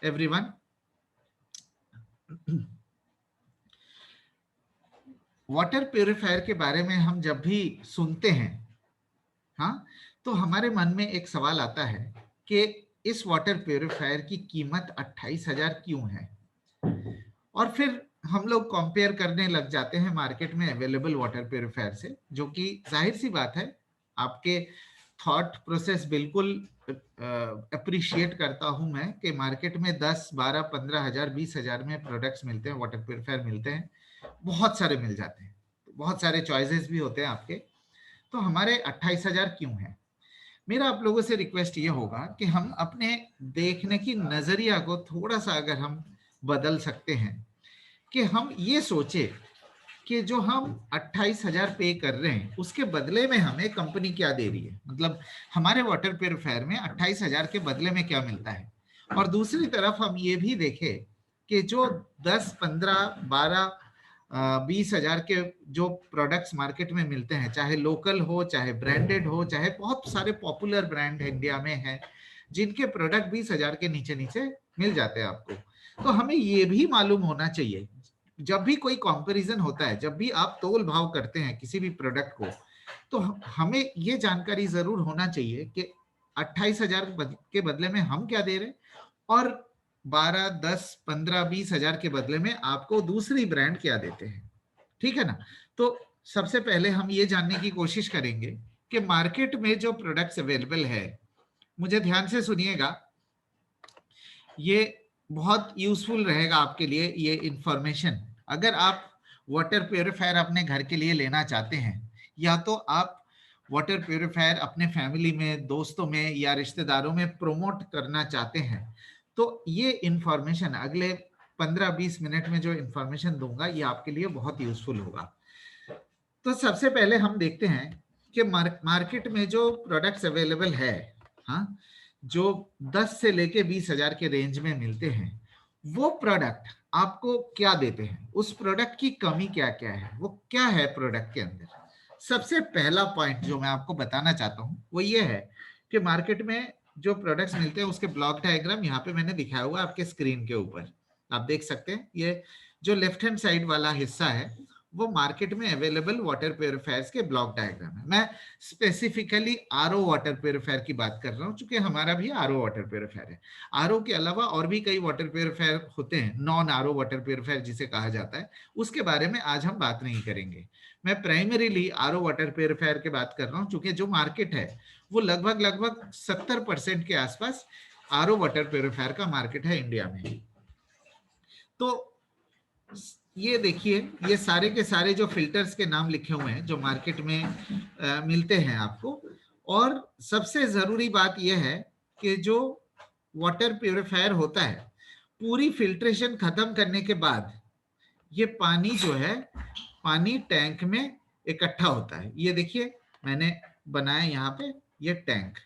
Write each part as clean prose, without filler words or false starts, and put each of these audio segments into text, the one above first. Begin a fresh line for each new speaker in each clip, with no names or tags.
Everyone. Water purifier के बारे में हम जब भी सुनते हैं, हाँ, तो हमारे मन में एक सवाल आता है कि इस वाटर प्यूरिफायर की कीमत 28,000 क्यों है। और फिर हम लोग कंपेयर करने लग जाते हैं मार्केट में अवेलेबल वाटर प्यूरिफायर से, जो कि जाहिर सी बात है, आपके थॉट प्रोसेस बिल्कुल अप्रिशिएट करता हूं मैं कि मार्केट में 10, 12, 15,000, 20,000 में प्रोडक्ट्स मिलते हैं, वाटर प्यूरिफायर मिलते हैं, बहुत सारे मिल जाते हैं, बहुत सारे चॉइसेस भी होते हैं आपके। तो हमारे 28,000 क्यों है। मेरा आप लोगों से रिक्वेस्ट ये होगा कि हम अपने देखने की नजरिया को थोड़ा सा अगर हम बदल सकते हैं, कि हम ये सोचे कि जो हम 28,000 पे कर रहे हैं उसके बदले में हमें कंपनी क्या दे रही है, मतलब हमारे वाटर प्यूरिफायर में 28,000 के बदले में क्या मिलता है। और दूसरी तरफ हम ये भी देखें कि जो 10, 15, 12, 20,000 के जो प्रोडक्ट्स मार्केट में मिलते हैं, चाहे लोकल हो, चाहे ब्रांडेड हो, चाहे बहुत सारे पॉपुलर ब्रांड इंडिया में हैं जिनके प्रोडक्ट 20,000 के नीचे नीचे मिल जाते हैं आपको। तो हमें ये भी मालूम होना चाहिए, जब भी कोई कंपैरिजन होता है, जब भी आप तोल भाव करते हैं किसी भी प्रोडक्ट को, तो हमें ये जानकारी जरूर होना चाहिए कि 28,000 के बदले में हम क्या दे रहे हैं, और 12, 10, 15, 20,000 के बदले में आपको दूसरी ब्रांड क्या देते हैं। ठीक है ना। तो सबसे पहले हम ये जानने की कोशिश करेंगे कि मार्केट में जो प्रोडक्ट्स अवेलेबल है, मुझे ध्यान से सुनिएगा, ये बहुत यूजफुल रहेगा आपके लिए ये इंफॉर्मेशन। अगर आप वाटर प्यूरिफायर अपने घर के लिए लेना चाहते हैं, या तो आप वाटर प्यूरिफायर अपने फैमिली में, दोस्तों में या रिश्तेदारों में प्रमोट करना चाहते हैं, तो ये इंफॉर्मेशन अगले 15-20 मिनट में जो इंफॉर्मेशन दूंगा ये आपके लिए बहुत यूजफुल होगा। तो सबसे पहले हम देखते हैं कि मार्केट में जो प्रोडक्ट्स अवेलेबल है, हाँ, जो 10 से लेके 20,000 के रेंज में मिलते हैं, वो प्रोडक्ट आपको क्या देते हैं, उस प्रोडक्ट की कमी क्या क्या है, वो क्या है प्रोडक्ट के अंदर। सबसे पहला पॉइंट जो मैं आपको बताना चाहता हूं वो ये है कि मार्केट में जो प्रोडक्ट्स मिलते हैं उसके ब्लॉक डायग्राम यहाँ पे मैंने दिखाया हुआ आपके स्क्रीन के ऊपर, आप देख सकते हैं। ये जो लेफ्ट हैंड साइड वाला हिस्सा है वो मार्केट में अवेलेबल वाटर प्यूरिफायर्स के ब्लॉक डायग्राम है। मैं स्पेसिफिकली आरओ वाटर प्यूरिफायर की बात कर रहा हूं, क्योंकि हमारा भी आरओ वाटर प्यूरिफायर है। आरओ के अलावा और भी कई वाटर प्यूरिफायर होते हैं, नॉन आरओ वाटर प्यूरिफायर जिसे कहा जाता है, उसके बारे में आज हम बात नहीं करेंगे। मैं प्राइमरीली आरओ वाटर प्यूरिफायर की बात कर रहा हूं, क्योंकि जो मार्केट है वो लगभग लगभग 70% के आसपास आरओ वाटर प्यूरिफायर का मार्केट है इंडिया में। तो ये देखिए, ये सारे के सारे जो फिल्टर्स के नाम लिखे हुए हैं जो मार्केट में मिलते हैं आपको। और सबसे जरूरी बात यह है कि जो वाटर प्यूरिफायर होता है, पूरी फिल्ट्रेशन खत्म करने के बाद ये पानी जो है, पानी टैंक में इकट्ठा होता है। ये देखिए मैंने बनाया यहाँ पे ये टैंक।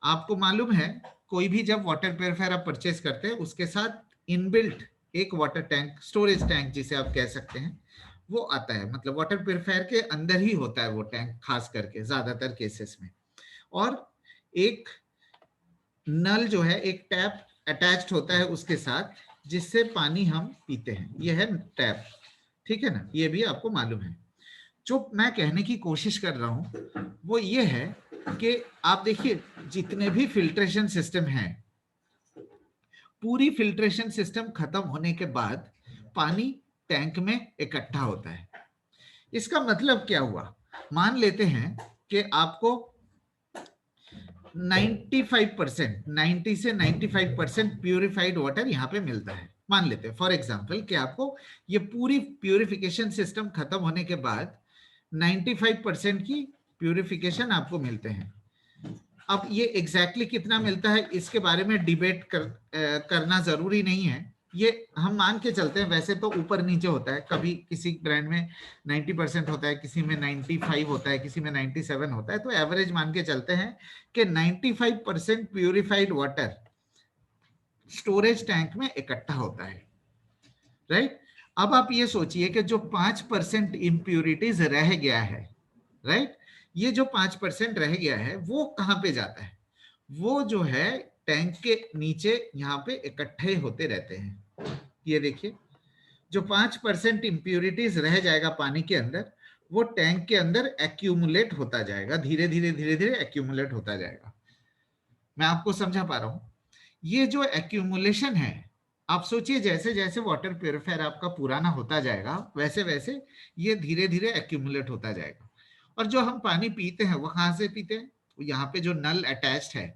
आपको मालूम है, कोई भी जब वाटर प्यूरिफायर आप परचेस करते हैं उसके साथ इनबिल्ट एक वाटर टैंक, स्टोरेज टैंक जिसे आप कह सकते हैं, वो आता है। मतलब वाटर प्यूरिफायर के अंदर ही होता है वो टैंक, खास करके ज्यादातर केसेस में। और एक नल जो है, एक टैप अटैच्ड होता है उसके साथ, जिससे पानी हम पीते हैं, ये है टैप। ठीक है ना, ये भी आपको मालूम है। जो मैं कहने की कोशिश कर रहा हूं वो ये है कि आप देखिए जितने भी फिल्ट्रेशन सिस्टम हैं, पूरी फिल्ट्रेशन सिस्टम खत्म होने के बाद पानी टैंक में इकट्ठा होता है। इसका मतलब क्या हुआ, मान लेते हैं कि आपको 95%, 90 से 95% प्यूरिफाइड वाटर यहाँ पे मिलता है। मान लेते हैं फॉर एग्जांपल कि आपको ये पूरी प्यूरिफिकेशन सिस्टम खत्म होने के बाद 95% की प्यूरिफिकेशन आपको मिलते हैं। अब ये एग्जैक्टली कितना मिलता है इसके बारे में डिबेट करना जरूरी नहीं है। ये हम मान के चलते हैं, वैसे तो ऊपर नीचे होता है, कभी किसी ब्रांड में 90% होता है, किसी में 95 होता है, किसी में 97 होता है। तो एवरेज मान के चलते हैं कि 95% प्यूरिफाइड वाटर स्टोरेज टैंक में इकट्ठा होता है, राइट। अब आप ये सोचिए कि जो 5% इम्प्यूरिटीज रह गया है, राइट, ये जो 5% रह गया है वो कहां पे जाता है, वो जो है टैंक के नीचे यहाँ पे इकट्ठे होते रहते हैं। ये देखिए, जो 5% इंप्यूरिटीज रह जाएगा पानी के अंदर, वो टैंक के अंदर एक्यूमुलेट होता जाएगा, धीरे धीरे धीरे धीरे एक्यूमुलेट होता जाएगा। मैं आपको समझा पा रहा हूं? ये जो एक्यूमुलेशन है, आप सोचिए जैसे जैसे वाटर प्योरीफायर आपका पुराना होता जाएगा, वैसे वैसे ये धीरे धीरे एक्यूमुलेट होता जाएगा। और जो हम पानी पीते हैं वो कहाँ से पीते हैं? यहाँ पे जो नल अटैच्ड है,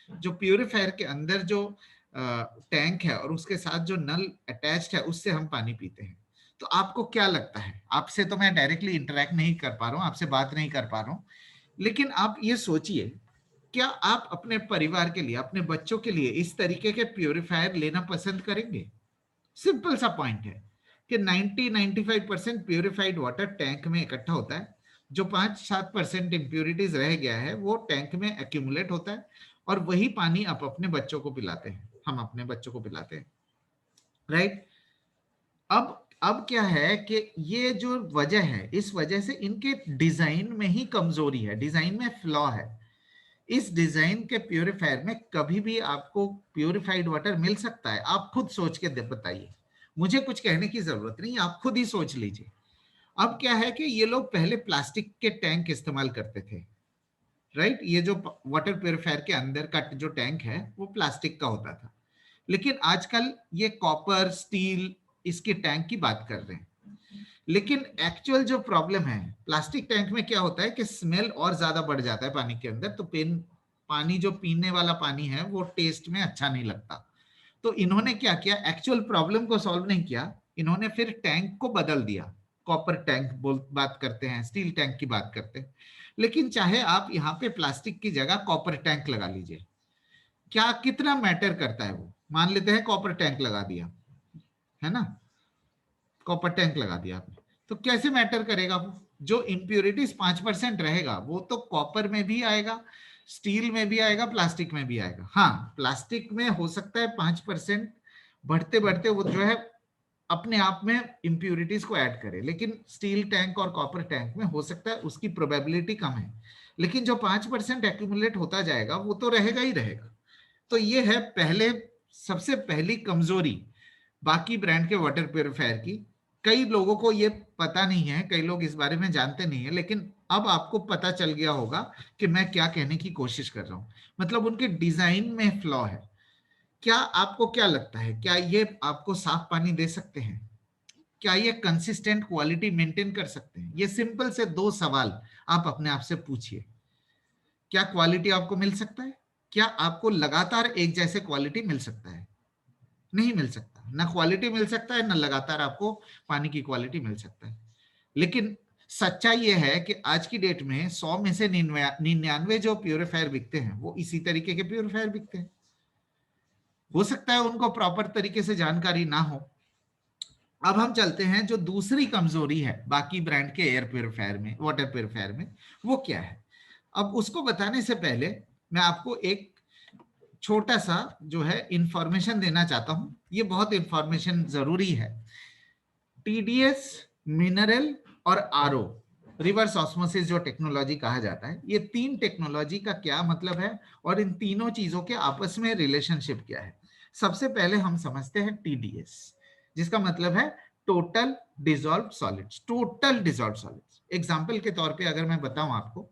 जो प्योरीफायर के अंदर जो टैंक है और उसके साथ जो नल अटैच्ड है, उससे हम पानी पीते हैं। तो आपको क्या लगता है? आपसे तो मैं डायरेक्टली इंटरेक्ट नहीं कर पा रहा हूँ, आपसे बात नहीं कर पा रहा हूँ, लेकिन आप ये सोचिए, क्या आप अपने परिवार के लिए, अपने बच्चों के लिए इस तरीके के प्योरीफायर लेना पसंद करेंगे? सिंपल सा पॉइंट है कि 90-95% प्योरीफाइड वाटर टैंक में इकट्ठा होता है, जो 5-7% इम्प्योरिटीज रह गया है वो टैंक में एक्यूमुलेट होता है, और वही पानी आप अपने बच्चों को पिलाते हैं, हम अपने बच्चों को पिलाते हैं, राइट? अब क्या है कि ये जो वजह है, इस वजह से इनके डिजाइन में ही कमजोरी है, डिजाइन में फ्लॉ है। इस डिजाइन के प्योरीफायर में कभी भी आपको प्योरीफाइड वाटर मिल सकता है? आप खुद सोच के बताइए, मुझे कुछ कहने की जरूरत नहीं, आप खुद ही सोच लीजिए। अब क्या है कि ये लोग पहले प्लास्टिक के टैंक इस्तेमाल करते थे, राइट? ये जो वाटर प्योरीफायर के अंदर का जो टैंक है वो प्लास्टिक का होता था, लेकिन आजकल ये कॉपर, स्टील, इसके टैंक की बात कर रहे हैं। लेकिन एक्चुअल जो प्रॉब्लम है, प्लास्टिक टैंक में क्या होता है कि स्मेल और ज्यादा बढ़ जाता है पानी के अंदर, तो पानी जो पीने वाला पानी है वो टेस्ट में अच्छा नहीं लगता। तो इन्होंने क्या किया, एक्चुअल प्रॉब्लम को सॉल्व नहीं किया, इन्होंने फिर टैंक को बदल दिया। कॉपर टैंक बात करते हैं, स्टील टैंक की बात करते हैं, लेकिन चाहे आप यहाँ पे प्लास्टिक की जगह कॉपर टैंक लगा लीजिए, क्या कितना मैटर करता है वो? मान लेते हैं कॉपर टैंक लगा दिया, है ना, कॉपर टैंक लगा दिया आपने, तो कैसे मैटर करेगा? वो जो इम्प्योरिटीज 5% रहेगा वो तो कॉपर में भी आएगा, स्टील में भी आएगा, प्लास्टिक में भी आएगा। हाँ, प्लास्टिक में हो सकता है 5% बढ़ते बढ़ते वो जो है अपने आप में इम्प्योरिटीज को ऐड करे, लेकिन स्टील टैंक और कॉपर टैंक में हो सकता है उसकी प्रोबेबिलिटी कम है, लेकिन जो 5% एक्यूमुलेट होता जाएगा वो तो रहेगा ही रहेगा। तो ये है पहले, सबसे पहली कमजोरी बाकी ब्रांड के वाटर प्योरीफायर की। कई लोगों को ये पता नहीं है, कई लोग इस बारे में जानते नहीं है, लेकिन अब आपको पता चल गया होगा कि मैं क्या कहने की कोशिश कर रहा हूं। मतलब उनके डिजाइन में फ्लॉ है। क्या आपको क्या लगता है, क्या ये आपको साफ पानी दे सकते हैं? क्या ये कंसिस्टेंट क्वालिटी मेंटेन कर सकते हैं? ये सिंपल से दो सवाल आप अपने आप से पूछिए। क्या क्वालिटी आपको मिल सकता है? क्या आपको लगातार एक जैसे क्वालिटी मिल सकता है? नहीं मिल सकता, ना क्वालिटी मिल सकता है, ना लगातार आपको पानी की क्वालिटी मिल सकता है। लेकिन सच्चाई यह है कि आज की डेट में 100 में से 99 जो प्योरीफायर बिकते हैं वो इसी तरीके के प्योरीफायर बिकते हैं। हो सकता है उनको प्रॉपर तरीके से जानकारी ना हो। अब हम चलते हैं, जो दूसरी कमजोरी है बाकी ब्रांड के एयर प्योरीफायर में, वाटर प्योरीफायर में, वो क्या है? अब उसको बताने से पहले मैं आपको एक छोटा सा जो है इंफॉर्मेशन देना चाहता हूं। ये बहुत इंफॉर्मेशन जरूरी है। टीडीएस, मिनरल और आरओ, रिवर्स ऑस्मोसिस जो टेक्नोलॉजी कहा जाता है, ये तीन टेक्नोलॉजी का क्या मतलब है और इन तीनों चीजों के आपस में रिलेशनशिप क्या है? सबसे पहले हम समझते हैं टीडीएस, जिसका मतलब है total dissolved solids. Total dissolved solids, example के तौर पे अगर मैं बताऊं आपको,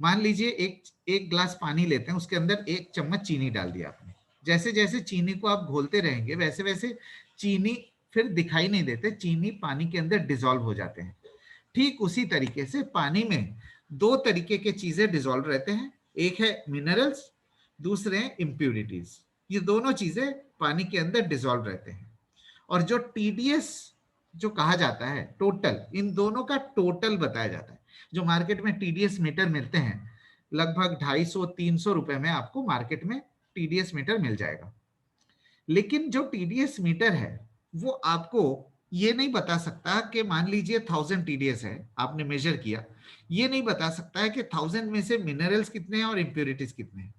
मान लीजिए एक एक ग्लास पानी लेते हैं, उसके अंदर 1 चम्मच चीनी डाल दिया आपने। जैसे जैसे चीनी को आप घोलते रहेंगे वैसे वैसे चीनी फिर दिखाई नहीं देते, चीनी पानी के अंदर डिसॉल्व हो जाते हैं। ठीक उसी तरीके से पानी में दो तरीके के चीजें डिसॉल्व रहते हैं, एक है मिनरल्स, दूसरे हैं इम्प्यूरिटीज। ये दोनों चीजें पानी के अंदर डिसॉल्व रहते हैं। और जो टीडीएस जो कहा जाता है, टोटल, इन दोनों का टोटल बताया जाता है। जो मार्केट में टीडीएस मीटर मिलते हैं, लगभग 250-300 रुपए में आपको मार्केट में टीडीएस मीटर मिल जाएगा। लेकिन जो टीडीएस मीटर है वो आपको ये नहीं बता सकता कि मान लीजिए 1000 टीडीएस है, आपने मेजर किया, ये नहीं बता सकता है कि 1000 में से मिनरल्स कितने हैं और इम्प्योरिटीज कितने हैं।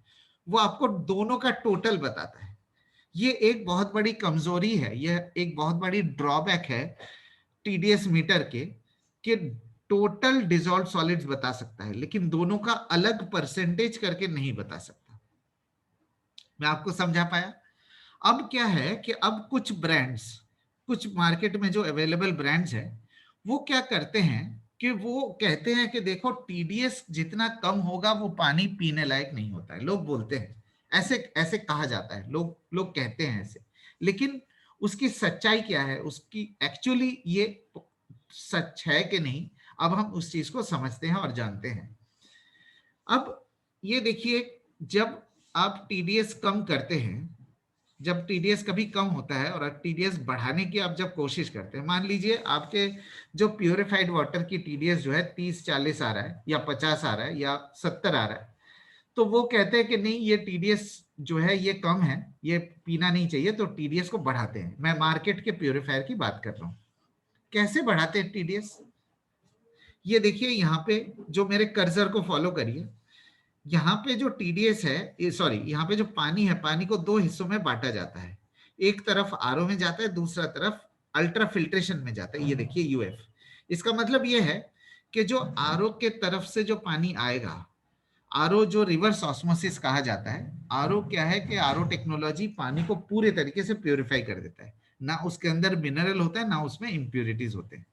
वो आपको दोनों का टोटल बताता है। ये एक बहुत बड़ी कमजोरी है, यह एक बहुत बड़ी ड्रॉबैक है टीडीएस मीटर के, कि टोटल डिसॉल्व सॉलिड्स बता सकता है लेकिन दोनों का अलग परसेंटेज करके नहीं बता सकता। मैं आपको समझा पाया? अब क्या है कि अब कुछ ब्रांड्स, कुछ मार्केट में जो अवेलेबल ब्रांड्स है, वो क्या करते हैं कि वो कहते हैं कि देखो टीडीएस जितना कम होगा वो पानी पीने लायक नहीं होता है। लोग बोलते हैं ऐसे, ऐसे कहा जाता है, लोग लोग कहते हैं ऐसे। लेकिन उसकी सच्चाई क्या है, उसकी एक्चुअली ये सच है कि नहीं, अब हम उस चीज को समझते हैं और जानते हैं। अब ये देखिए, जब आप टीडीएस कम करते हैं, जब टीडीएस कभी कम होता है और टीडीएस बढ़ाने की आप जब कोशिश करते हैं, मान लीजिए आपके जो प्योरिफाइड वाटर की टीडीएस जो है 30-40 आ रहा है या 50 आ रहा है या 70 आ रहा है, तो वो कहते हैं कि नहीं ये टीडीएस जो है ये कम है, ये पीना नहीं चाहिए, तो टीडीएस को बढ़ाते हैं। मैं मार्केट के प्योरीफायर की बात कर रहा हूँ। कैसे बढ़ाते हैं टीडीएस? ये देखिए यहाँ पे, जो मेरे कर्सर को फॉलो करिए, यहाँ पे जो टीडीएस है, सॉरी, यहाँ पे जो पानी है, पानी को दो हिस्सों में बांटा जाता है। एक तरफ आरओ में जाता है, दूसरा तरफ अल्ट्रा फिल्ट्रेशन में जाता है। ये देखिए यूएफ। इसका मतलब ये है कि जो आरओ के तरफ से जो पानी आएगा, आरओ जो रिवर्स ऑस्मोसिस कहा जाता है, आरओ क्या है कि आरओ टेक्नोलॉजी पानी को पूरे तरीके से प्योरीफाई कर देता है। ना उसके अंदर मिनरल होता है, ना उसमें इम्प्योरिटीज होते हैं।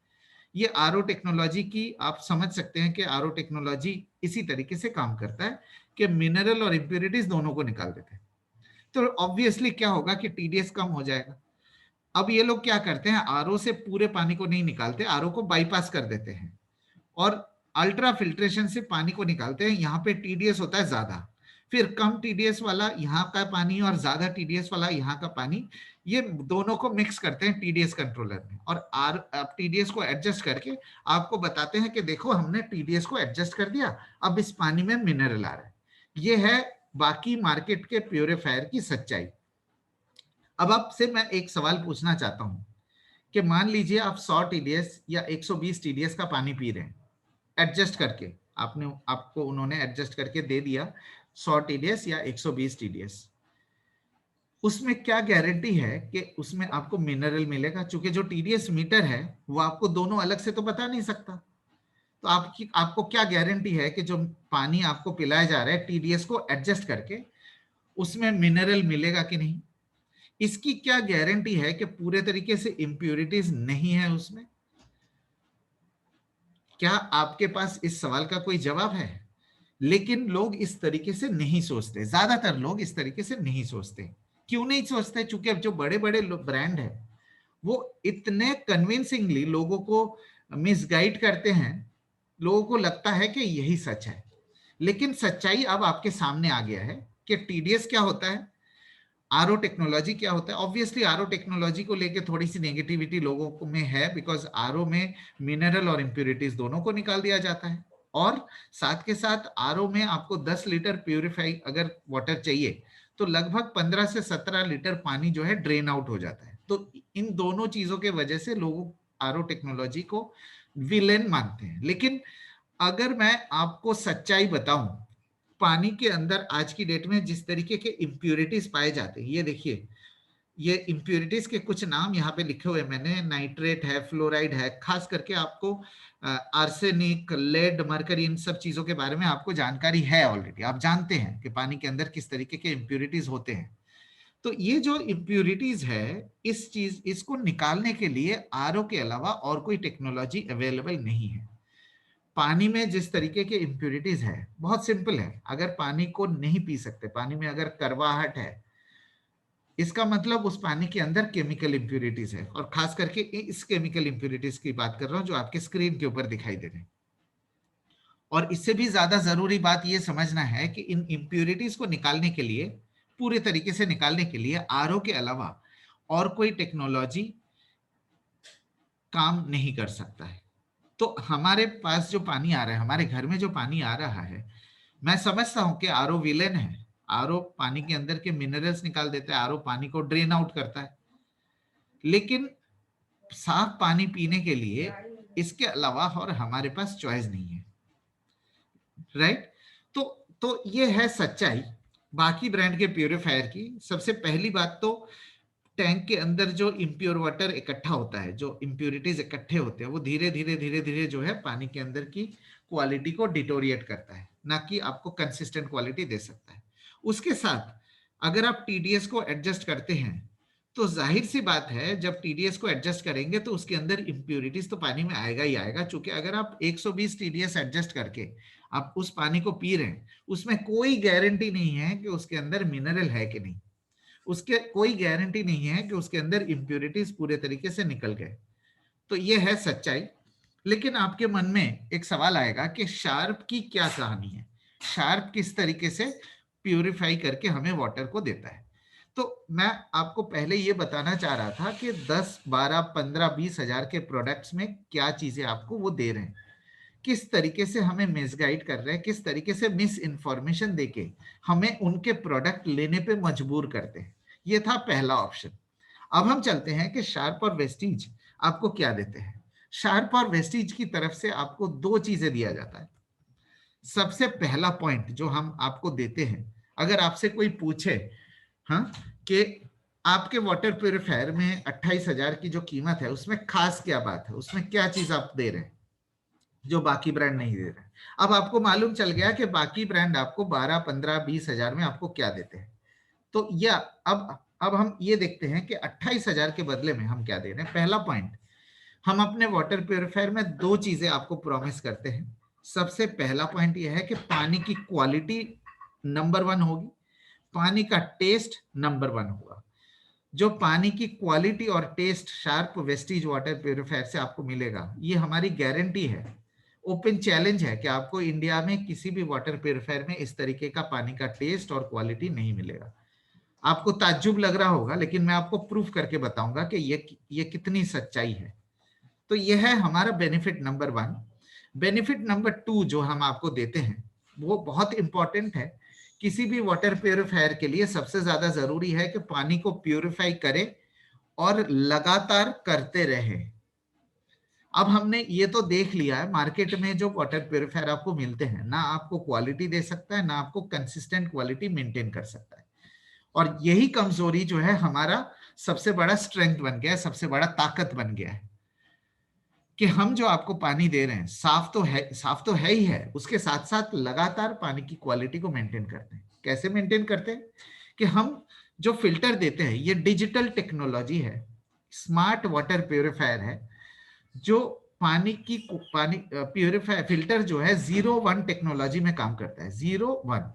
ये आरओ टेक्नोलॉजी की आप समझ सकते हैं कि आरओ टेक्नोलॉजी इसी तरीके से काम करता है कि मिनरल और इम्प्योरिटीज दोनों को निकाल देते हैं। तो ऑब्वियसली क्या होगा कि टीडीएस कम हो जाएगा। अब ये लोग क्या करते हैं, आरओ से पूरे पानी को नहीं निकालते, आरओ को बाईपास कर देते हैं और अल्ट्रा फिल्ट्रेशन से पानी को निकालते हैं। यहाँ पे टीडीएस होता है ज्यादा, फिर कम टीडीएस वाला यहाँ का पानी और ज्यादा टीडीएस वाला यहाँ का पानी, ये दोनों को मिक्स करते हैं टीडीएस कंट्रोलर में, और आप टीडीएस को एडजस्ट करके आपको बताते हैं कि देखो हमने टीडीएस को एडजस्ट कर दिया, अब इस पानी में मिनरल आ रहा है। ये है बाकी मार्केट के प्योरीफायर की सच्चाई। अब आपसे मैं एक सवाल पूछना चाहता हूं कि मान लीजिए आप 100 टीडीएस या 120 टीडीएस का पानी पी रहे हैं, एडजस्ट करके, आपने आपको उन्होंने एडजस्ट करके दे दिया 100 टीडीएस या 120 टीडीएस। उसमें क्या गारंटी है कि उसमें आपको मिनरल मिलेगा? चूंकि जो टीडीएस मीटर है वो आपको दोनों अलग से तो बता नहीं सकता। तो आपको क्या गारंटी है कि जो पानी आपको पिलाया जा रहा है टीडीएस को एडजस्ट करके, उसमें मिनरल मिलेगा कि नहीं? इसकी क्या गारंटी है कि पूरे तरीके से इंप्योरिटीज नहीं है उसमें? क्या आपके पास इस सवाल का कोई जवाब है? लेकिन लोग इस तरीके से नहीं सोचते, ज्यादातर लोग इस तरीके से नहीं सोचते। क्यों नहीं सोचते? चूंकि अब जो बड़े बड़े ब्रांड है वो इतने कन्विंसिंगली लोगों को मिसगाइड करते हैं, लोगों को लगता है कि यही सच है। लेकिन सच्चाई अब आपके सामने आ गया है कि टीडीएस क्या होता है, आरओ टेक्नोलॉजी क्या होता है। ऑब्वियसली आरओ टेक्नोलॉजी को लेके थोड़ी सी नेगेटिविटी लोगों को में है, बिकॉज आरओ में मिनरल और इंप्योरिटीज दोनों को निकाल दिया जाता है, और साथ के साथ आरओ में आपको 10 लीटर प्यूरिफाई अगर वाटर चाहिए तो लगभग 15 से 17 लीटर पानी जो है ड्रेन आउट हो जाता है। तो इन दोनों चीजों के वजह से लोग आरओ टेक्नोलॉजी को विलेन मानते हैं। लेकिन अगर मैं आपको सच्चाई बताऊं, पानी के अंदर आज की डेट में जिस तरीके के इम्प्योरिटीज पाए जाते हैं, ये देखिए, ये इम्प्योरिटीज के कुछ नाम यहाँ पे लिखे हुए मैंने, नाइट्रेट है, फ्लोराइड है, खास करके आपको आर्सेनिक, लेड, मरकरी, इन सब चीजों के बारे में आपको जानकारी है ऑलरेडी। आप जानते हैं कि पानी के अंदर किस तरीके के इम्प्योरिटीज होते हैं। तो ये जो इम्प्योरिटीज है, इसको निकालने के लिए आरओ के अलावा और कोई टेक्नोलॉजी अवेलेबल नहीं है। पानी में जिस तरीके के इम्प्योरिटीज है, बहुत सिंपल है। अगर पानी को नहीं पी सकते, पानी में अगर करवाहट है, इसका मतलब उस पानी के अंदर केमिकल इम्प्योरिटीज है, और खास करके इस केमिकल इम्प्योरिटीज की बात कर रहा हूं जो आपके स्क्रीन के ऊपर दिखाई दे रहे हैं। और इससे भी ज्यादा जरूरी बात यह समझना है कि इन इम्प्योरिटीज को निकालने के लिए, पूरे तरीके से निकालने के लिए आरओ के अलावा और कोई टेक्नोलॉजी काम नहीं कर सकता है। तो हमारे पास जो पानी आ रहा है, हमारे घर में जो पानी आ रहा है, मैं समझता हूं कि आरओ विलेन है। आरओ पानी के अंदर के मिनरल्स निकाल देता है, आरओ पानी को ड्रेन आउट करता है। लेकिन साफ पानी पीने के लिए इसके अलावा और हमारे पास चॉइस नहीं है, राइट? तो ये है सच्चाई बाकी ब्रांड के प्यूरिफायर की। सबसे पहली बात तो, टैंक के अंदर जो इम्प्योर वाटर इकट्ठा होता है, जो इम्प्योरिटीज इकट्ठे होते हैं, वो धीरे धीरे धीरे धीरे जो है पानी के अंदर की क्वालिटी को डिटोरिएट करता है, ना कि आपको कंसिस्टेंट क्वालिटी दे सकता है। उसके साथ अगर आप टीडीएस को एडजस्ट करते हैं तो जाहिर सी बात है, जब टीडीएस को एडजस्ट करेंगे तो उसके अंदर इंप्योरिटीज तो पानी में आएगा ही आएगा। चूंकि अगर आप 120 टीडीएस एडजस्ट करके आप उस पानी को पी रहे हैं, उसमें कोई गारंटी नहीं है कि उसके अंदर मिनरल है कि नहीं, उसके कोई गारंटी नहीं है कि उसके अंदर इंप्योरिटीज पूरे तरीके से निकल गए। तो ये है सच्चाई। लेकिन आपके मन में एक सवाल आएगा कि शार्प की क्या कहानी है, शार्प किस तरीके से प्यूरिफाई करके हमें वाटर को देता है। तो मैं आपको पहले ये बताना चाह रहा था कि 10, 12, 15, 20 हजार के प्रोडक्ट्स में क्या चीजें आपको वो दे रहे हैं, किस तरीके से हमें मिसगाइड कर रहे हैं, किस तरीके से मिस इन्फॉर्मेशन देके हमें उनके प्रोडक्ट लेने पे मजबूर करते हैं। ये था पहला ऑप्शन। अब हम चलते हैं कि शार्प और वेस्टीज आपको क्या देते हैं। शार्प और वेस्टीज की तरफ से आपको दो चीजें दिया जाता है। सबसे पहला पॉइंट जो हम आपको देते हैं, अगर आपसे कोई पूछे हाँ कि आपके वाटर प्यूरिफायर में 28,000 की जो कीमत है उसमें खास क्या बात है, उसमें क्या चीज आप दे रहे हैं जो बाकी ब्रांड नहीं दे रहे हैं। अब आपको मालूम चल गया कि बाकी ब्रांड आपको 12, 15, 20 हजार में आपको क्या देते हैं। तो या अब हम ये देखते हैं कि 28,000 के बदले में हम क्या दे रहे हैं। पहला पॉइंट, हम अपने वाटर प्यूरिफायर में दो चीजें आपको प्रॉमिस करते हैं। सबसे पहला पॉइंट यह है कि पानी की क्वालिटी नंबर 1 होगी, पानी का टेस्ट नंबर 1 होगा। जो पानी की क्वालिटी और taste Sharp wastage water purifier से आपको मिलेगा, ये हमारी गारंटी है, ओपन चैलेंज है कि आपको इंडिया में किसी भी वाटर प्यूरिफायर में इस तरीके का पानी का टेस्ट और क्वालिटी नहीं मिलेगा। आपको ताज्जुब लग रहा होगा, लेकिन मैं आपको प्रूफ करके बताऊंगा कि ये कितनी सच्चाई है। तो यह है हमारा बेनिफिट नंबर 1। बेनिफिट नंबर 2 जो हम आपको देते हैं वो बहुत इंपॉर्टेंट है। किसी भी वाटर प्यूरिफायर के लिए सबसे ज्यादा जरूरी है कि पानी को प्यूरिफाई करे और लगातार करते रहे। अब हमने ये तो देख लिया है, मार्केट में जो वाटर प्यूरिफायर आपको मिलते हैं ना आपको क्वालिटी दे सकता है, ना आपको कंसिस्टेंट क्वालिटी मेंटेन कर सकता है। और यही कमजोरी जो है हमारा सबसे बड़ा स्ट्रेंथ बन गया है, सबसे बड़ा ताकत बन गया है कि हम जो आपको पानी दे रहे हैं साफ तो है, साफ तो है ही है, उसके साथ साथ लगातार पानी की क्वालिटी को मेंटेन करते हैं। कैसे मेंटेन करते हैं कि हम जो फिल्टर देते हैं ये डिजिटल टेक्नोलॉजी है, स्मार्ट वाटर प्यूरिफायर है, जो पानी प्यूरिफायर फिल्टर जो है 0-1 टेक्नोलॉजी में काम करता है। 0-1,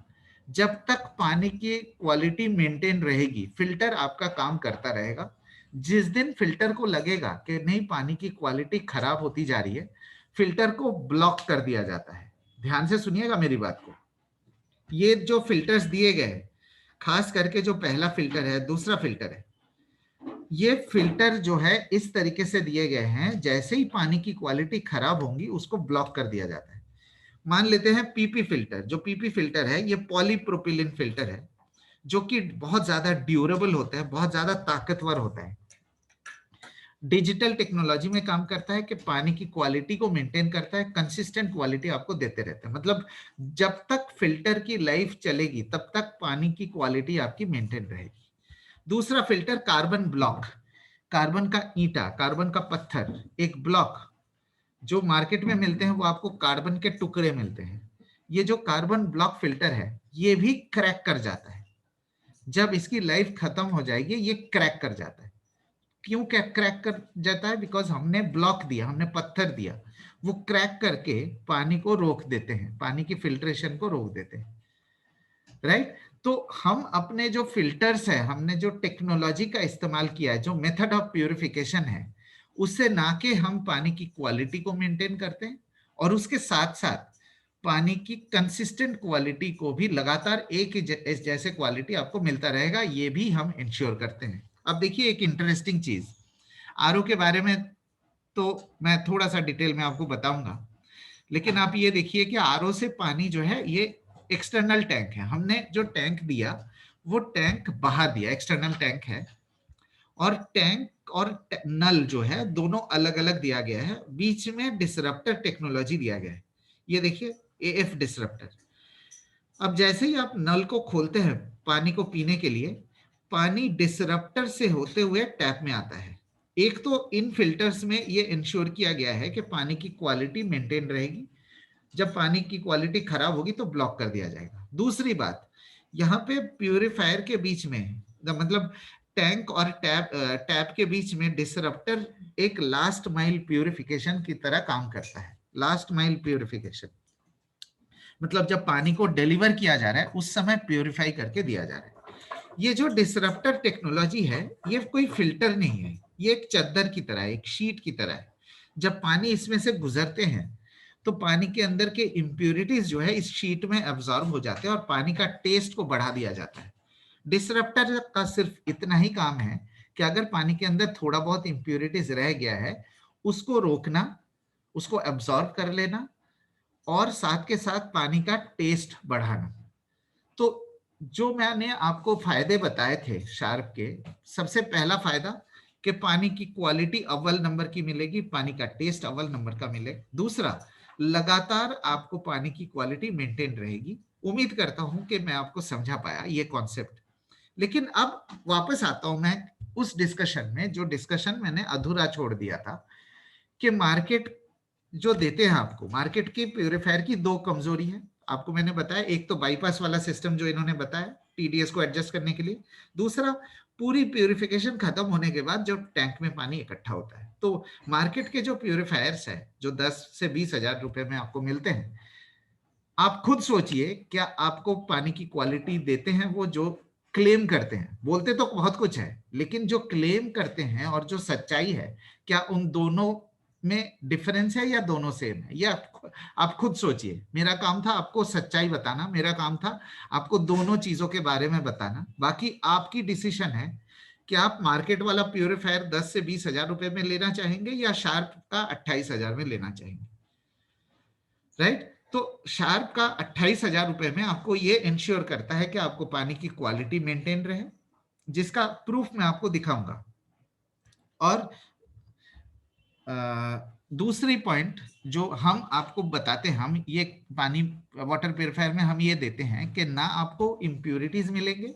जब तक पानी की क्वालिटी मेंटेन रहेगी फिल्टर आपका काम करता रहेगा। जिस दिन फिल्टर को लगेगा कि नहीं पानी की क्वालिटी खराब होती जा रही है, फिल्टर को ब्लॉक कर दिया जाता है। ध्यान से सुनिएगा मेरी बात को। ये जो फिल्टर्स दिए गए, खास करके जो पहला फिल्टर है, दूसरा फिल्टर है, ये फिल्टर जो है इस तरीके से दिए गए हैं, जैसे ही पानी की क्वालिटी खराब होंगी उसको ब्लॉक कर दिया जाता है। मान लेते हैं पीपी फिल्टर, जो पीपी फिल्टर है ये पॉलीप्रोपिलीन फिल्टर है, जो कि बहुत ज्यादा ड्यूरेबल होता है, बहुत ज्यादा ताकतवर होता है, डिजिटल टेक्नोलॉजी में काम करता है कि पानी की क्वालिटी को मेंटेन करता है, कंसिस्टेंट क्वालिटी आपको देते रहता है। मतलब जब तक फिल्टर की लाइफ चलेगी तब तक पानी की क्वालिटी आपकी मेंटेन रहेगी। दूसरा फिल्टर कार्बन ब्लॉक, कार्बन का ईंटा, कार्बन का पत्थर, एक ब्लॉक जो मार्केट में मिलते हैं वो आपको कार्बन के टुकड़े मिलते हैं। ये जो कार्बन ब्लॉक फिल्टर है ये भी क्रैक कर जाता है, जब इसकी लाइफ खत्म हो जाएगी ये क्रैक कर जाता है। क्यों क्रैक कर जाता है? बिकॉज हमने ब्लॉक दिया, हमने पत्थर दिया, वो क्रैक करके पानी को रोक देते हैं, पानी की फिल्ट्रेशन को रोक देते हैं, राइट। तो हम अपने जो फिल्टर्स है, हमने जो टेक्नोलॉजी का इस्तेमाल किया है, जो मेथड ऑफ प्यूरिफिकेशन है, उससे ना के हम पानी की क्वालिटी को मेंटेन करते हैं और उसके साथ साथ पानी की कंसिस्टेंट क्वालिटी को भी लगातार एक ही जैसे क्वालिटी आपको मिलता रहेगा, ये भी हम इंश्योर करते हैं। अब देखिए एक इंटरेस्टिंग चीज, आरओ के बारे में तो मैं थोड़ा सा डिटेल में आपको बताऊंगा, लेकिन आप ये देखिए कि आरओ से पानी जो है ये एक्सटर्नल टैंक है, हमने जो टैंक दिया वो टैंक बाहर दिया, एक्सटर्नल टैंक है, और टैंक और नल जो है दोनों अलग अलग दिया गया है, बीच में डिसरप्टर टेक्नोलॉजी दिया गया है। ये देखिए एएफ डिसरप्टर। अब जैसे ही आप नल को खोलते हैं पानी को पीने के लिए, पानी डिसरप्टर से होते हुए टैप में आता है। एक तो इन फिल्टर्स में ये इंश्योर किया गया है कि पानी की क्वालिटी मेंटेन रहेगी, जब पानी की क्वालिटी खराब होगी तो ब्लॉक कर दिया जाएगा। दूसरी बात, यहाँ पे प्यूरिफायर के बीच में मतलब टैंक और टैप के बीच में डिसरप्टर एक लास्ट माइल प्यूरिफिकेशन की तरह काम करता है। लास्ट माइल प्यूरिफिकेशन मतलब जब पानी को डिलीवर किया जा रहा है उस समय प्यूरिफाई करके दिया जा रहा है। ये जो डिसरप्टर टेक्नोलॉजी है ये कोई फिल्टर नहीं है, ये एक चद्दर की तरह है, एक शीट की तरह है। जब पानी इसमें से गुजरते हैं तो पानी के अंदर के इम्प्यूरिटीज जो है इस शीट में एब्जॉर्ब हो जाते हैं और पानी का टेस्ट को बढ़ा दिया जाता है। डिसरप्टर का सिर्फ इतना ही काम है कि अगर पानी के अंदर थोड़ा बहुत इम्प्यूरिटीज रह गया है उसको रोकना, उसको एब्जॉर्ब कर लेना और साथ के साथ पानी का टेस्ट बढ़ाना। तो जो मैंने आपको फायदे बताए थे शार्प के, सबसे पहला फायदा कि पानी की क्वालिटी अव्वल नंबर की मिलेगी, पानी का टेस्ट अव्वल नंबर का मिलेगा। दूसरा, लगातार आपको पानी की क्वालिटी मेंटेन रहेगी। उम्मीद करता हूं कि मैं आपको समझा पाया ये कॉन्सेप्ट। लेकिन अब वापस आता हूं मैं उस डिस्कशन में जो डिस्कशन मैंने अधूरा छोड़ दिया था कि मार्केट जो देते हैं आपको, मार्केट की प्यूरिफायर की दो कमजोरी है आपको मैंने बताया। एक तो बाईपास वाला सिस्टम जो इन्होंने बताया टीडीएस को एडजस्ट करने के लिए, दूसरा पूरी प्यूरिफिकेशन खत्म होने के बाद जो टैंक में पानी इकट्ठा होता है। तो मार्केट के जो प्यूरिफायर्स है जो 10 से 20 हजार रुपए में आपको मिलते हैं, आप खुद सोचिए क्या आपको पानी की क्वालिटी देते हैं वो जो क्लेम करते हैं। बोलते तो बहुत कुछ है लेकिन जो क्लेम करते हैं और जो सच्चाई है, क्या उन दोनों में डिफरेंस है या दोनों सेम है? ये आप खुद सोचिए। मेरा काम था आपको सच्चाई बताना, मेरा काम था आपको दोनों चीजों के बारे में बताना। बाकी आपकी डिसीजन है कि आप मार्केट वाला प्यूरिफायर 10 से 20 हजार रुपए में लेना चाहेंगे या शार्प का 28 हजार में लेना चाहेंगे, राइट? तो शार्प का 28 हजार रुपए में आपको ये इंश्योर करता है कि आपको पानी की क्वालिटी मेंटेन रहे, जिसका प्रूफ मैं आपको दिखाऊंगा। और दूसरी पॉइंट जो हम आपको बताते हैं, हम ये पानी वाटर प्यूरिफायर में हम ये देते हैं कि ना आपको इम्प्यूरिटीज मिलेंगे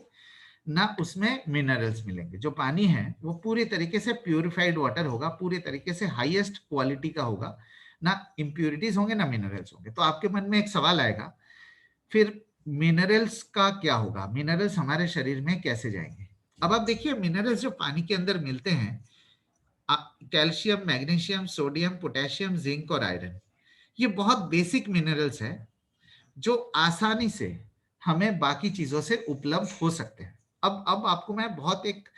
ना उसमें मिनरल्स मिलेंगे। जो पानी है वो पूरी तरीके से प्यूरिफाइड वाटर होगा, पूरी तरीके से हाईएस्ट क्वालिटी का होगा, ना इम्प्यूरिटीज होंगे ना मिनरल्स होंगे। तो आपके मन में एक सवाल आएगा, फिर मिनरल्स का क्या होगा, मिनरल्स हमारे शरीर में कैसे जाएंगे? अब आप देखिए मिनरल्स जो पानी के अंदर मिलते हैं, calcium, magnesium, sodium, potassium, zinc और आयरन, ये बहुत बेसिक मिनरल्स है जो आसानी से हमें बाकी चीजों से उपलब्ध हो सकते हैं। अब आपको मैं बहुत एक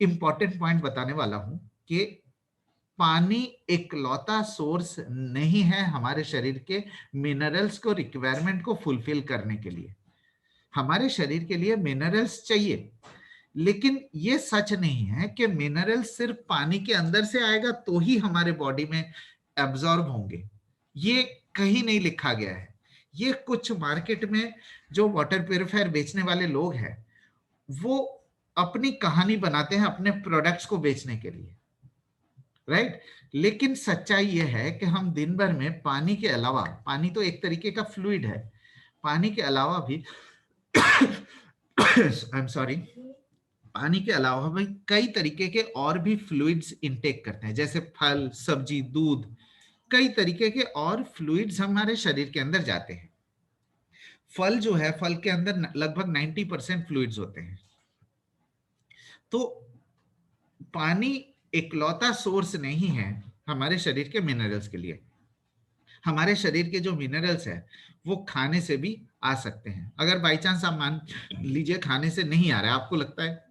इंपॉर्टेंट पॉइंट बताने वाला हूं कि पानी इकलौता सोर्स नहीं है हमारे शरीर के मिनरल्स को रिक्वायरमेंट को फुलफिल करने के लिए। हमारे शरीर के लिए मिनरल्स चाहिए, लेकिन ये सच नहीं है कि मिनरल सिर्फ पानी के अंदर से आएगा तो ही हमारे बॉडी में एब्जॉर्ब होंगे। ये कहीं नहीं लिखा गया है। ये कुछ मार्केट में जो वाटर प्यूरिफायर बेचने वाले लोग हैं वो अपनी कहानी बनाते हैं अपने प्रोडक्ट्स को बेचने के लिए, राइट? लेकिन सच्चाई यह है कि हम दिन भर में पानी के अलावा, पानी तो एक तरीके का फ्लूइड है, पानी के अलावा भी आई एम सॉरी, पानी के अलावा भी कई तरीके के और भी फ्लूइड्स इनटेक करते हैं, जैसे फल, सब्जी, दूध, कई तरीके के और फ्लूइड्स हमारे शरीर के अंदर जाते हैं। फल जो है, फल के अंदर लगभग 90% फ्लूइड्स होते हैं। तो पानी इकलौता सोर्स नहीं है हमारे शरीर के मिनरल्स के लिए। हमारे शरीर के जो मिनरल्स है वो खाने से भी आ सकते हैं। अगर बाई चांस आप मान लीजिए खाने से नहीं आ रहा है, आपको लगता है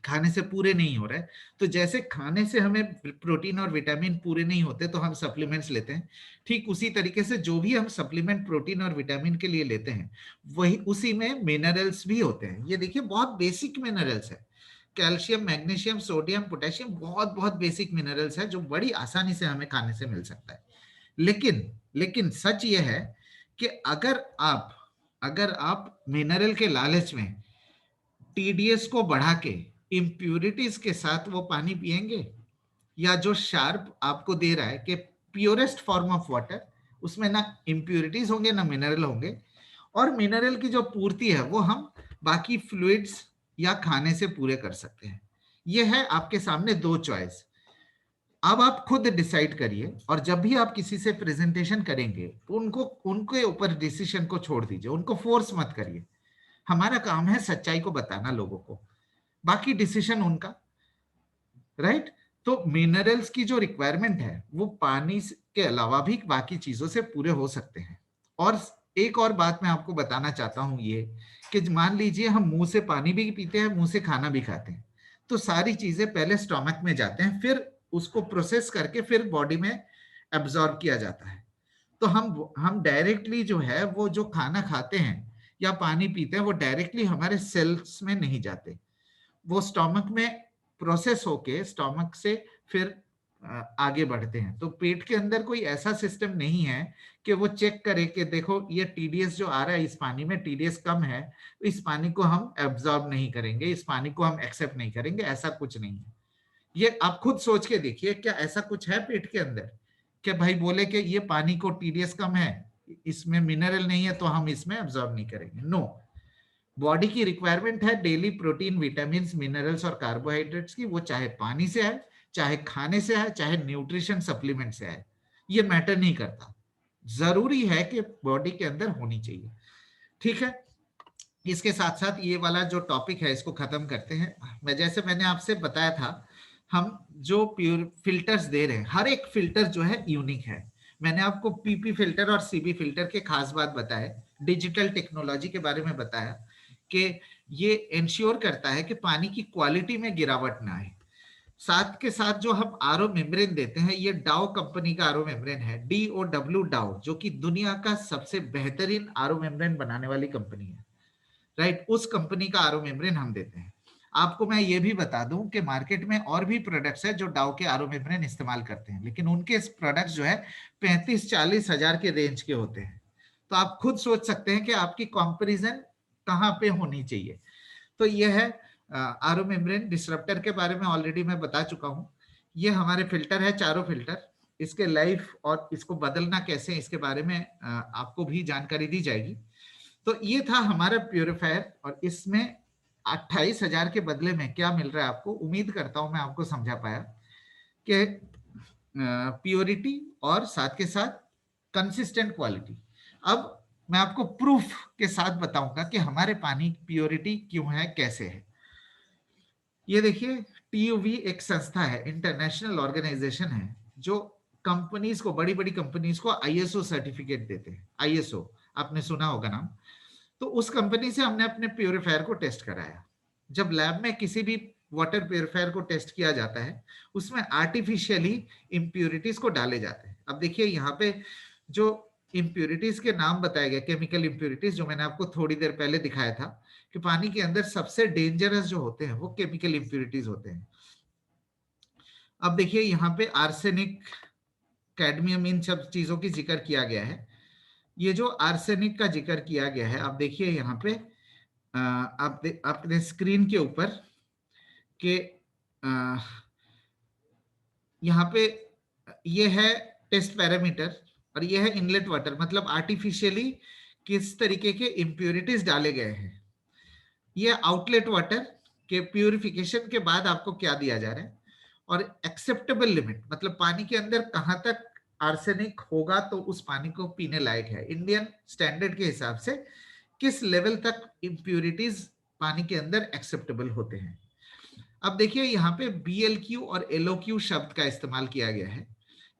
खाने से पूरे नहीं हो रहा है, तो जैसे खाने से हमें प्रोटीन और विटामिन पूरे नहीं होते तो हम सप्लीमेंट्स लेते हैं, ठीक उसी तरीके से जो भी हम सप्लीमेंट प्रोटीन और विटामिन के लिए लेते हैं वही उसी में मिनरल्स भी होते हैं। ये देखिए बहुत बेसिक मिनरल्स है, कैल्शियम, मैग्नीशियम, सोडियम, पोटेशियम, बहुत बहुत बेसिक मिनरल्स है जो बड़ी आसानी से हमें खाने से मिल सकता है। लेकिन लेकिन सच ये है कि अगर आप मिनरल के लालच में टीडीएस को बढ़ा के इम्प्यूरिटीज के साथ वो पानी पिएंगे, या जो शार्प आपको दे रहा है कि प्योरेस्ट फॉर्म ऑफ वाटर, उसमें ना इम्प्यूरिटीज होंगे ना मिनरल होंगे, और मिनरल की जो पूर्ति है वो हम बाकी फ्लूइड्स या खाने से पूरे कर सकते हैं। ये है आपके सामने दो चॉइस। अब आप खुद डिसाइड करिए, और जब भी आप किसी से प्रेजेंटेशन करेंगे तो उनके ऊपर डिसीजन को छोड़ दीजिए, उनको फोर्स मत करिए। हमारा काम है सच्चाई को बताना लोगों को, बाकी डिसीजन उनका, राइट। तो मिनरल्स की जो रिक्वायरमेंट है वो पानी के अलावा भी बाकी चीजों से पूरे हो सकते हैं। और एक और बात मैं आपको बताना चाहता हूं, ये कि मान लीजिए हम मुंह से पानी भी पीते हैं, मुंह से खाना भी खाते हैं, तो सारी चीजें पहले स्टोमक में जाते हैं, फिर उसको प्रोसेस करके फिर बॉडी में एब्जॉर्ब किया जाता है। तो हम डायरेक्टली जो है वो जो खाना खाते हैं या पानी पीते हैं वो डायरेक्टली हमारे सेल्स में नहीं जाते, वो स्टोमक में प्रोसेस होके स्टोमक से फिर आगे बढ़ते हैं। तो पेट के अंदर कोई ऐसा सिस्टम नहीं है कि वो चेक करे कि देखो ये टीडीएस जो आ रहा है इस पानी में टीडीएस कम है, इस पानी को हम एब्जॉर्ब नहीं करेंगे, इस पानी को हम एक्सेप्ट नहीं करेंगे, ऐसा कुछ नहीं है। ये आप खुद सोच के देखिए, क्या ऐसा कुछ है पेट के अंदर कि भाई बोले कि ये पानी को टीडीएस कम है, इसमें मिनरल नहीं है तो हम इसमें एब्जॉर्ब नहीं करेंगे? नो। बॉडी की रिक्वायरमेंट है डेली प्रोटीन, विटामिन, मिनरल्स और कार्बोहाइड्रेट्स की, वो चाहे पानी से आए, चाहे खाने से आए, चाहे न्यूट्रिशन सप्लीमेंट से आए, ये मैटर नहीं करता, जरूरी है कि बॉडी के अंदर होनी चाहिए। ठीक है, इसके साथ साथ ये वाला जो टॉपिक है इसको खत्म करते हैं। मैं जैसे मैंने आपसे बताया था, हम जो प्योर फिल्टर्स दे रहे हैं, हर एक फिल्टर जो है यूनिक है। मैंने आपको पीपी फिल्टर और सीबी फिल्टर के खास बात बताए, डिजिटल टेक्नोलॉजी के बारे में बताया कि ये इंश्योर करता है कि पानी की क्वालिटी में गिरावट ना आए। साथ के साथ जो हम आरओ मेम्ब्रेन देते हैं, ये डाउ कंपनी का आरओ मेम्ब्रेन है, DOW डाउ, जो कि दुनिया का सबसे बेहतरीन आरओ मेम्ब्रेन बनाने वाली कंपनी है, राइट। उस कंपनी का आरओ मेम्ब्रेन हम देते हैं। आपको मैं ये भी बता दूं कि मार्केट में और भी प्रोडक्ट्स है जो डाउ के आरओ मेम्ब्रेन इस्तेमाल करते हैं, लेकिन उनके प्रोडक्ट्स जो है 35-40 हजार के रेंज के होते हैं। तो आप खुद सोच सकते हैं कि आपकी कंपैरिजन कहाँ पे होनी चाहिए। तो ये है आरओ मेम्ब्रेन डिसरप्टर के बारे में ऑलरेडी मैं बता चुका हूँ। ये हमारे फिल्टर है, चारों फिल्टर, इसके लाइफ और इसको बदलना कैसे, इसके बारे में आपको भी जानकारी दी जाएगी। तो ये था हमारा प्यूरिफायर, और इसमें 28,000 के बदले में क्या मिल रहा है आपको। उम्मीद करता हूं मैं आपको समझा पाया कि प्योरिटी और साथ के साथ कंसिस्टेंट क्वालिटी। अब मैं आपको प्रूफ के साथ बताऊंगा कि हमारे पानी प्योरिटी क्यों है, कैसे है। ये देखिए, TUV एक संस्था है, इंटरनेशनल ऑर्गेनाइजेशन है, जो कंपनीज को, बड़ी बड़ी कंपनीज को ISO सर्टिफिकेट देते हैं। ISO आपने सुना होगा नाम। तो उस कंपनी से हमने अपने प्योरीफायर को टेस्ट कराया। जब लैब में किसी भी वाटर प्योरीफायर को टेस्ट किया जाता है, उसमें आर्टिफिशियली इंप्यूरिटीज को डाले जाते हैं। अब देखिए यहाँ पे जो इंप्यूरिटीज के नाम बताए गए, केमिकल इंप्यूरिटीज, जो मैंने आपको थोड़ी देर पहले दिखाया था कि पानी के अंदर सबसे डेंजरस जो होते हैं वो केमिकल इंप्यूरिटीज होते हैं। अब देखिए यहाँ पे आर्सेनिक, कैडमियम, इन सब चीजों की जिक्र किया गया है। ये जो आर्सेनिक का जिक्र किया गया है, आप देखिए यहाँ पे आप अपने स्क्रीन के ऊपर के यहाँ पे ये है टेस्ट पैरामीटर, और ये है इनलेट वाटर, मतलब आर्टिफिशियली किस तरीके के इंप्यूरिटीज डाले गए हैं। ये आउटलेट वाटर के प्यूरिफिकेशन के बाद आपको क्या दिया जा रहा है, और एक्सेप्टेबल लिमिट, मतलब पानी के अंदर कहाँ तक आर्सेनिक होगा तो उस पानी को पीने लायक है, इंडियन स्टैंडर्ड के हिसाब से किस लेवल तक इंप्यूरिटीज पानी के अंदर एक्सेप्टेबल होते हैं। अब देखिए यहाँ पे BLQ और LOQ शब्द का इस्तेमाल किया गया है।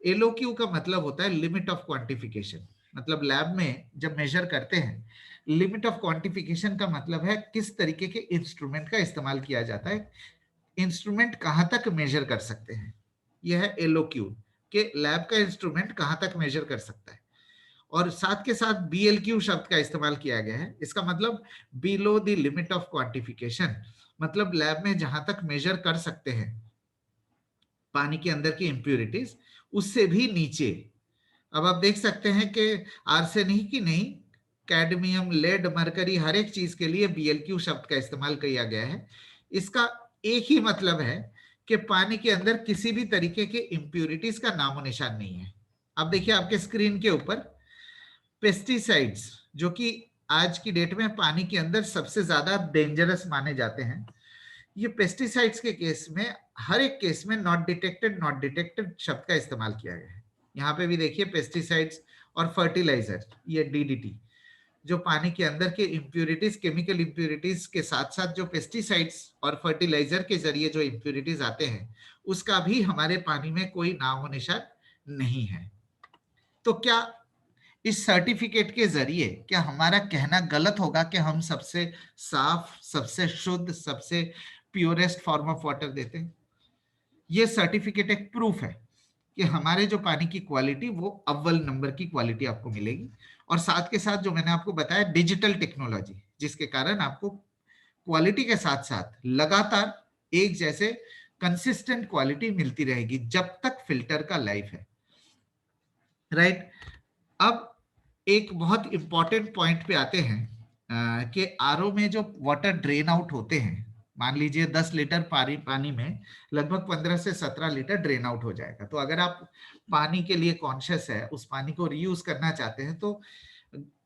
LOQ का मतलब होता है लिमिट ऑफ क्वांटिफिकेशन, मतलब लैब में जब मेजर करते हैं, लिमिट ऑफ क्वांटिफिकेशन का मतलब है किस तरीके के इंस्ट्रूमेंट का इस्तेमाल किया जाता है, इंस्ट्रूमेंट कहाँ तक मेजर कर सकते हैं। यह है LOQ, के लैब का इंस्ट्रूमेंट कहाँ तक मेजर कर सकता है। और साथ के साथ BLQ शब्द का इस्तेमाल किया गया है, इसका मतलब below the limit of quantification, मतलब लैब में जहां तक मेजर कर सकते हैं पानी के अंदर की इंप्यूरिटीज, उससे भी नीचे। अब आप देख सकते हैं कि आर्सेनिक की नहीं, कैडमियम, लेड, मरकरी, हर एक चीज के लिए BLQ शब्द का इस्तेमाल किया गया है। इसका एक ही मतलब है कि पानी के अंदर किसी भी तरीके के इंप्यूरिटीज का नामो निशान नहीं है। अब देखिए आपके स्क्रीन के ऊपर पेस्टिसाइड्स, जो कि आज की डेट में पानी के अंदर सबसे ज्यादा डेंजरस माने जाते हैं, ये पेस्टिसाइड्स के केस में, हर एक केस में नॉट डिटेक्टेड शब्द का इस्तेमाल किया गया है। यहाँ पे भी देखिए पेस्टिसाइड्स और फर्टिलाइजर, ये DDT, जो पानी के अंदर के इम्प्यूरिटीज, केमिकल इम्प्यूरिटीज के साथ साथ जो पेस्टिसाइड्स और फर्टिलाइजर के जरिए जो इम्प्यूरिटीज आते हैं, उसका भी हमारे पानी में कोई नामो निशान नहीं है। तो क्या इस सर्टिफिकेट के जरिए क्या हमारा कहना गलत होगा कि हम सबसे साफ, सबसे शुद्ध, सबसे प्योरेस्ट फॉर्म ऑफ वाटर देते हैं? ये सर्टिफिकेट एक प्रूफ है कि हमारे जो पानी की क्वालिटी वो अव्वल नंबर की क्वालिटी आपको मिलेगी। और साथ के साथ जो मैंने आपको बताया डिजिटल टेक्नोलॉजी, जिसके कारण आपको क्वालिटी के साथ साथ लगातार एक जैसे कंसिस्टेंट क्वालिटी मिलती रहेगी जब तक फिल्टर का लाइफ है, राइट। अब एक बहुत इंपॉर्टेंट पॉइंट पे आते हैं कि आरओ में जो वाटर ड्रेन आउट होते हैं, मान लीजिए 10 लीटर पानी में लगभग 15 से 17 लीटर ड्रेन आउट हो जाएगा। तो अगर आप पानी के लिए कॉन्शियस है, उस पानी को रीयूज करना चाहते हैं, तो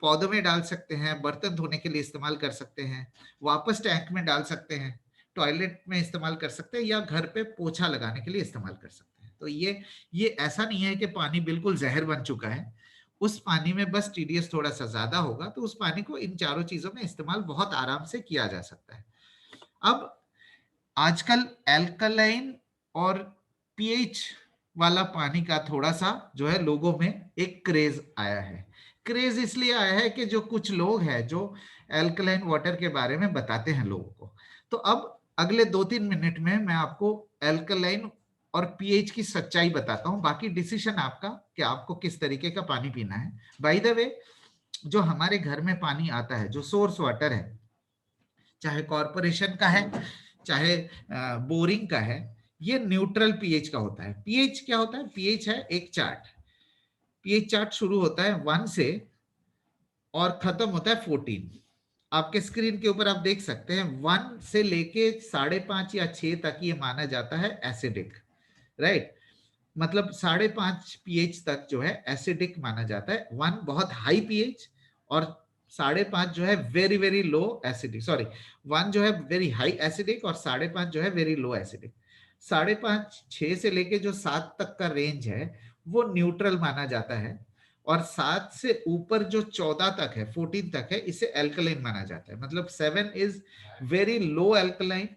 पौधों में डाल सकते हैं, बर्तन धोने के लिए इस्तेमाल कर सकते हैं, वापस टैंक में डाल सकते हैं, टॉयलेट में इस्तेमाल कर सकते हैं, या घर पे पोछा लगाने के लिए इस्तेमाल कर सकते हैं। तो ये ऐसा नहीं है कि पानी बिल्कुल जहर बन चुका है। उस पानी में बस टीडीएस थोड़ा सा ज्यादा होगा, तो उस पानी को इन चारों चीजों में इस्तेमाल बहुत आराम से किया जा सकता है। अब आजकल एल्कलाइन और पीएच वाला पानी का थोड़ा सा जो है लोगों में एक क्रेज आया है। क्रेज इसलिए आया है कि जो कुछ लोग हैं जो एल्कलाइन वाटर के बारे में बताते हैं लोगों को। तो अब अगले 2-3 मिनट में मैं आपको एल्कलाइन और पीएच की सच्चाई बताता हूं, बाकी डिसीजन आपका कि आपको किस तरीके का पानी पीना है। बाय द वे, जो हमारे घर में पानी आता है, जो सोर्स वाटर है, चाहे कॉरपोरेशन का है, चाहे बोरिंग का है, ये न्यूट्रल पीएच का होता है। पीएच क्या होता है? पीएच है एक चार्ट। पीएच चार्ट शुरू होता है 1 से और खत्म होता है 14। आपके स्क्रीन के ऊपर आप देख सकते हैं 1 से लेके 5.5 या 6 तक ये माना जाता है एसिडिक, राइट। मतलब 5.5 पीएच तक जो है एसिडिक माना जाता है। 1 बहुत हाई पीएच और 5.5 जो है very very low acidic, sorry 1 जो है वेरी हाई एसिडिक और 5.5 जो है वेरी लो एसिडिक। 5.5 6 से लेके जो 7 तक का रेंज है वो न्यूट्रल माना जाता है, और 7 से ऊपर जो 14 तक है, 14 तक है, इसे एल्कलाइन माना जाता है। मतलब 7 इज वेरी लो एल्कलाइन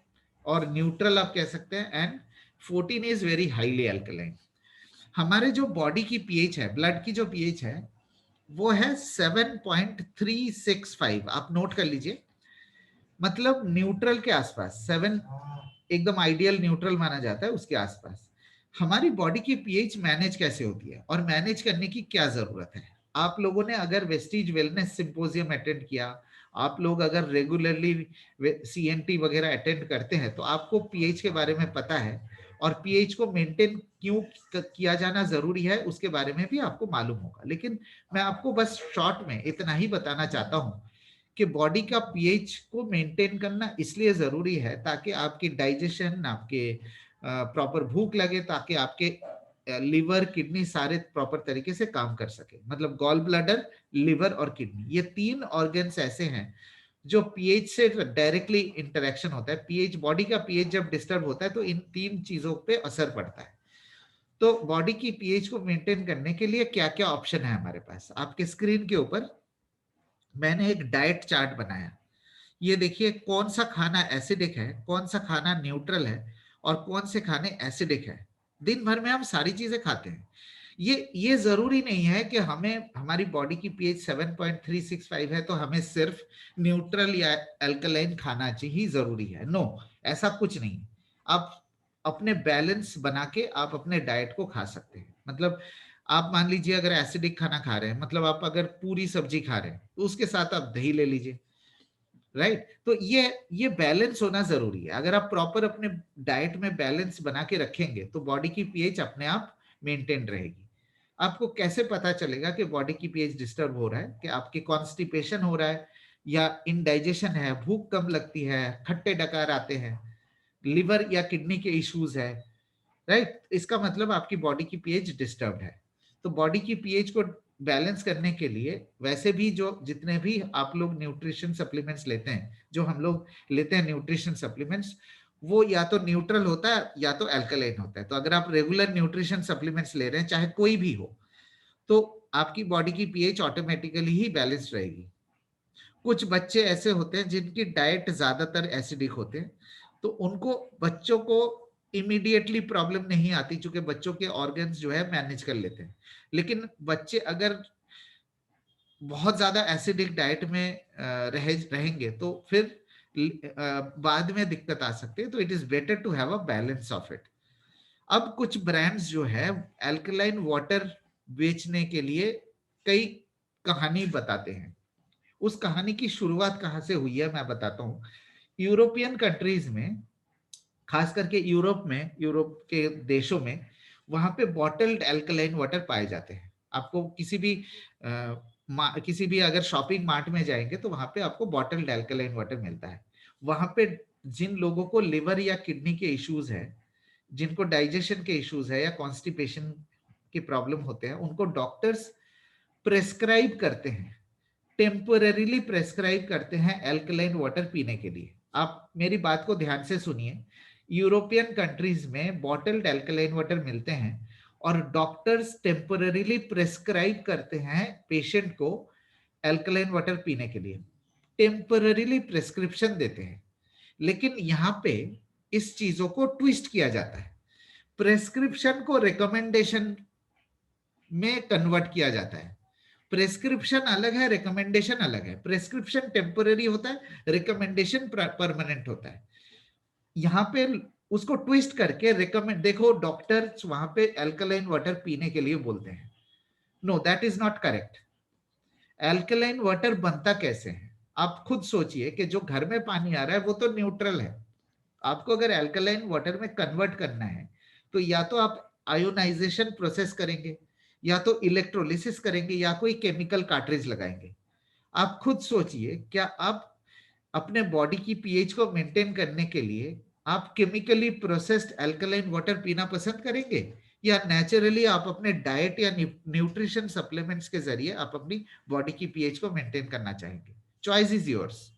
और न्यूट्रल आप कह सकते हैं, and 14 is very highly alkaline. हमारे जो बॉडी की पीएच है, ब्लड की जो पीएच है, वो है 7.365। आप नोट कर लीजिए, मतलब न्यूट्रल के आसपास 7 एकदम आइडियल न्यूट्रल माना जाता है, उसके आसपास। हमारी बॉडी की पीएच मैनेज कैसे होती है और मैनेज करने की क्या जरूरत है? आप लोगों ने अगर वेस्टीज वेलनेस सिंपोजियम अटेंड किया, आप लोग अगर रेगुलरली सीएनटी वगैरह अटेंड करते हैं, तो आपको पीएच के बारे में पता है, और पीएच को मेंटेन क्यों किया जाना जरूरी है उसके बारे में भी आपको मालूम होगा। लेकिन मैं आपको बस शॉर्ट में इतना ही बताना चाहता हूं कि बॉडी का पीएच को मेंटेन करना इसलिए जरूरी है ताकि आपकी डाइजेशन, आपके प्रॉपर भूख लगे, ताकि आपके लिवर, किडनी सारे प्रॉपर तरीके से काम कर सके। मतलब गॉल ब्लैडर, लिवर और किडनी, ये 3 ऑर्गन्स ऐसे हैं जो पीएच से डायरेक्टली इंटरेक्शन होता है। पीएच, बॉडी का पीएच जब डिस्टर्ब होता है तो इन 3 चीजों पे असर पड़ता है। तो बॉडी की पीएच को मेंटेन करने के लिए क्या क्या ऑप्शन है हमारे पास? आपके स्क्रीन के ऊपर मैंने एक डाइट चार्ट बनाया। ये देखिए कौन सा खाना एसिडिक है, कौन सा खाना न्यूट्रल है, और कौन से खाने एसिडिक है। दिन भर में हम सारी चीजें खाते हैं। ये जरूरी नहीं है कि हमें, हमारी बॉडी की पीएच 7.365 है तो हमें सिर्फ न्यूट्रल या अल्कलाइन खाना चाहिए जरूरी है। नो, ऐसा कुछ नहीं। आप अपने बैलेंस बना के आप अपने डाइट को खा सकते हैं। मतलब आप मान लीजिए अगर एसिडिक खाना खा रहे हैं, मतलब आप अगर पूरी सब्जी खा रहे हैं, तो उसके साथ आप दही ले लीजिए, राइट। तो ये बैलेंस होना जरूरी है। अगर आप प्रॉपर अपने डाइट में बैलेंस बना के रखेंगे तो बॉडी की पीएच अपने आप मेंटेन रहेगी। आपको कैसे पता चलेगा कि बॉडी की पीएच डिस्टर्ब हो रहा है? कि आपकी कॉन्स्टिपेशन हो रहा है, या इनडाइजेशन है, भूख कम लगती है, खट्टे डकार आते हैं, लिवर या किडनी के इश्यूज है, राइट। इसका मतलब आपकी बॉडी की पीएच डिस्टर्ब है। तो बॉडी की पीएच को बैलेंस करने के लिए वैसे भी जो जितने भी आप लोग न्यूट्रिशन सप्लीमेंट्स लेते हैं, जो हम लोग लेते हैं न्यूट्रिशन सप्लीमेंट्स, वो या तो न्यूट्रल होता है या तो अल्कलाइन होता है। तो अगर आप रेगुलर न्यूट्रिशन सप्लीमेंट्स ले रहे हैं, चाहे कोई भी हो, तो आपकी बॉडी की पीएच ऑटोमेटिकली ही बैलेंस रहेगी। कुछ बच्चे ऐसे होते हैं जिनकी डाइट ज्यादातर एसिडिक होते हैं, तो उनको, बच्चों को इमीडिएटली प्रॉब्लम नहीं आती क्योंकि बच्चों के ऑर्गन्स जो है मैनेज कर लेते हैं। लेकिन बच्चे अगर बहुत ज्यादा एसिडिक डाइट में रहेंगे तो फिर बाद में दिक्कत आ सकती है। तो it is better to have a balance of it. अब कुछ ब्रांड्स जो है अल्कलाइन वाटर बेचने के लिए कई कहानी बताते हैं। उस कहानी की शुरुआत कहां से हुई है मैं बताता हूँ। यूरोपियन कंट्रीज में, खास करके यूरोप में, यूरोप के देशों में, वहां पे बॉटल्ड अल्कलाइन वाटर पाए जाते हैं। आपको किसी भी अगर शॉपिंग मार्ट में जाएंगे तो वहां पे आपको बॉटल्ड अल्कलाइन वाटर मिलता है। वहां पे जिन लोगों को लिवर या किडनी के इश्यूज है, जिनको डाइजेशन के इश्यूज है या कॉन्स्टिपेशन की प्रॉब्लम होते हैं, उनको डॉक्टर्स प्रेस्क्राइब करते हैं, टेम्पररीली प्रेस्क्राइब करते हैं अल्कलाइन वाटर पीने के लिए। आप मेरी बात को ध्यान से सुनिए। यूरोपियन कंट्रीज में बॉटल्ड अल्कलाइन वाटर मिलते हैं और डॉक्टर्स टेम्पररीली प्रेस्क्राइब करते हैं पेशेंट को अल्कलाइन वाटर पीने के लिए, टेम्पररीली प्रेस्क्रिप्शन देते हैं। लेकिन यहाँ पे इस चीजों को ट्विस्ट किया जाता है, प्रेस्क्रिप्शन को रिकमेंडेशन में कन्वर्ट किया जाता है। प्रेस्क्रिप्शन अलग है, रिकमेंडेशन अलग है। प्रेस्क्रिप्शन टेम्पररी होता है, रिकमेंडेशन परमानेंट होता है। यहाँ पे उसको ट्विस्ट करके रिकमेंड, देखो डॉक्टर्स वहां पे अल्कलाइन वाटर पीने के लिए बोलते हैं। No, that is not correct. Alkaline water बनता कैसे है? आप खुद सोचिए कि जो घर में पानी आ रहा है वो तो न्यूट्रल है। आपको अगर अल्कलाइन वाटर में कन्वर्ट करना है तो या तो आप आयोनाइजेशन प्रोसेस करेंगे, या तो इलेक्ट्रोलिसिस करेंगे, या कोई केमिकल कार्ट्रिज लगाएंगे। आप खुद सोचिए, क्या आप अपने बॉडी की पीएच को मेंटेन करने के लिए आप केमिकली प्रोसेस्ड अल्कलाइन वाटर पीना पसंद करेंगे, या नेचुरली आप अपने डाइट या न्यूट्रिशन सप्लीमेंट्स के जरिए आप अपनी बॉडी की पीएच को मेंटेन करना चाहेंगे? Choice is yours.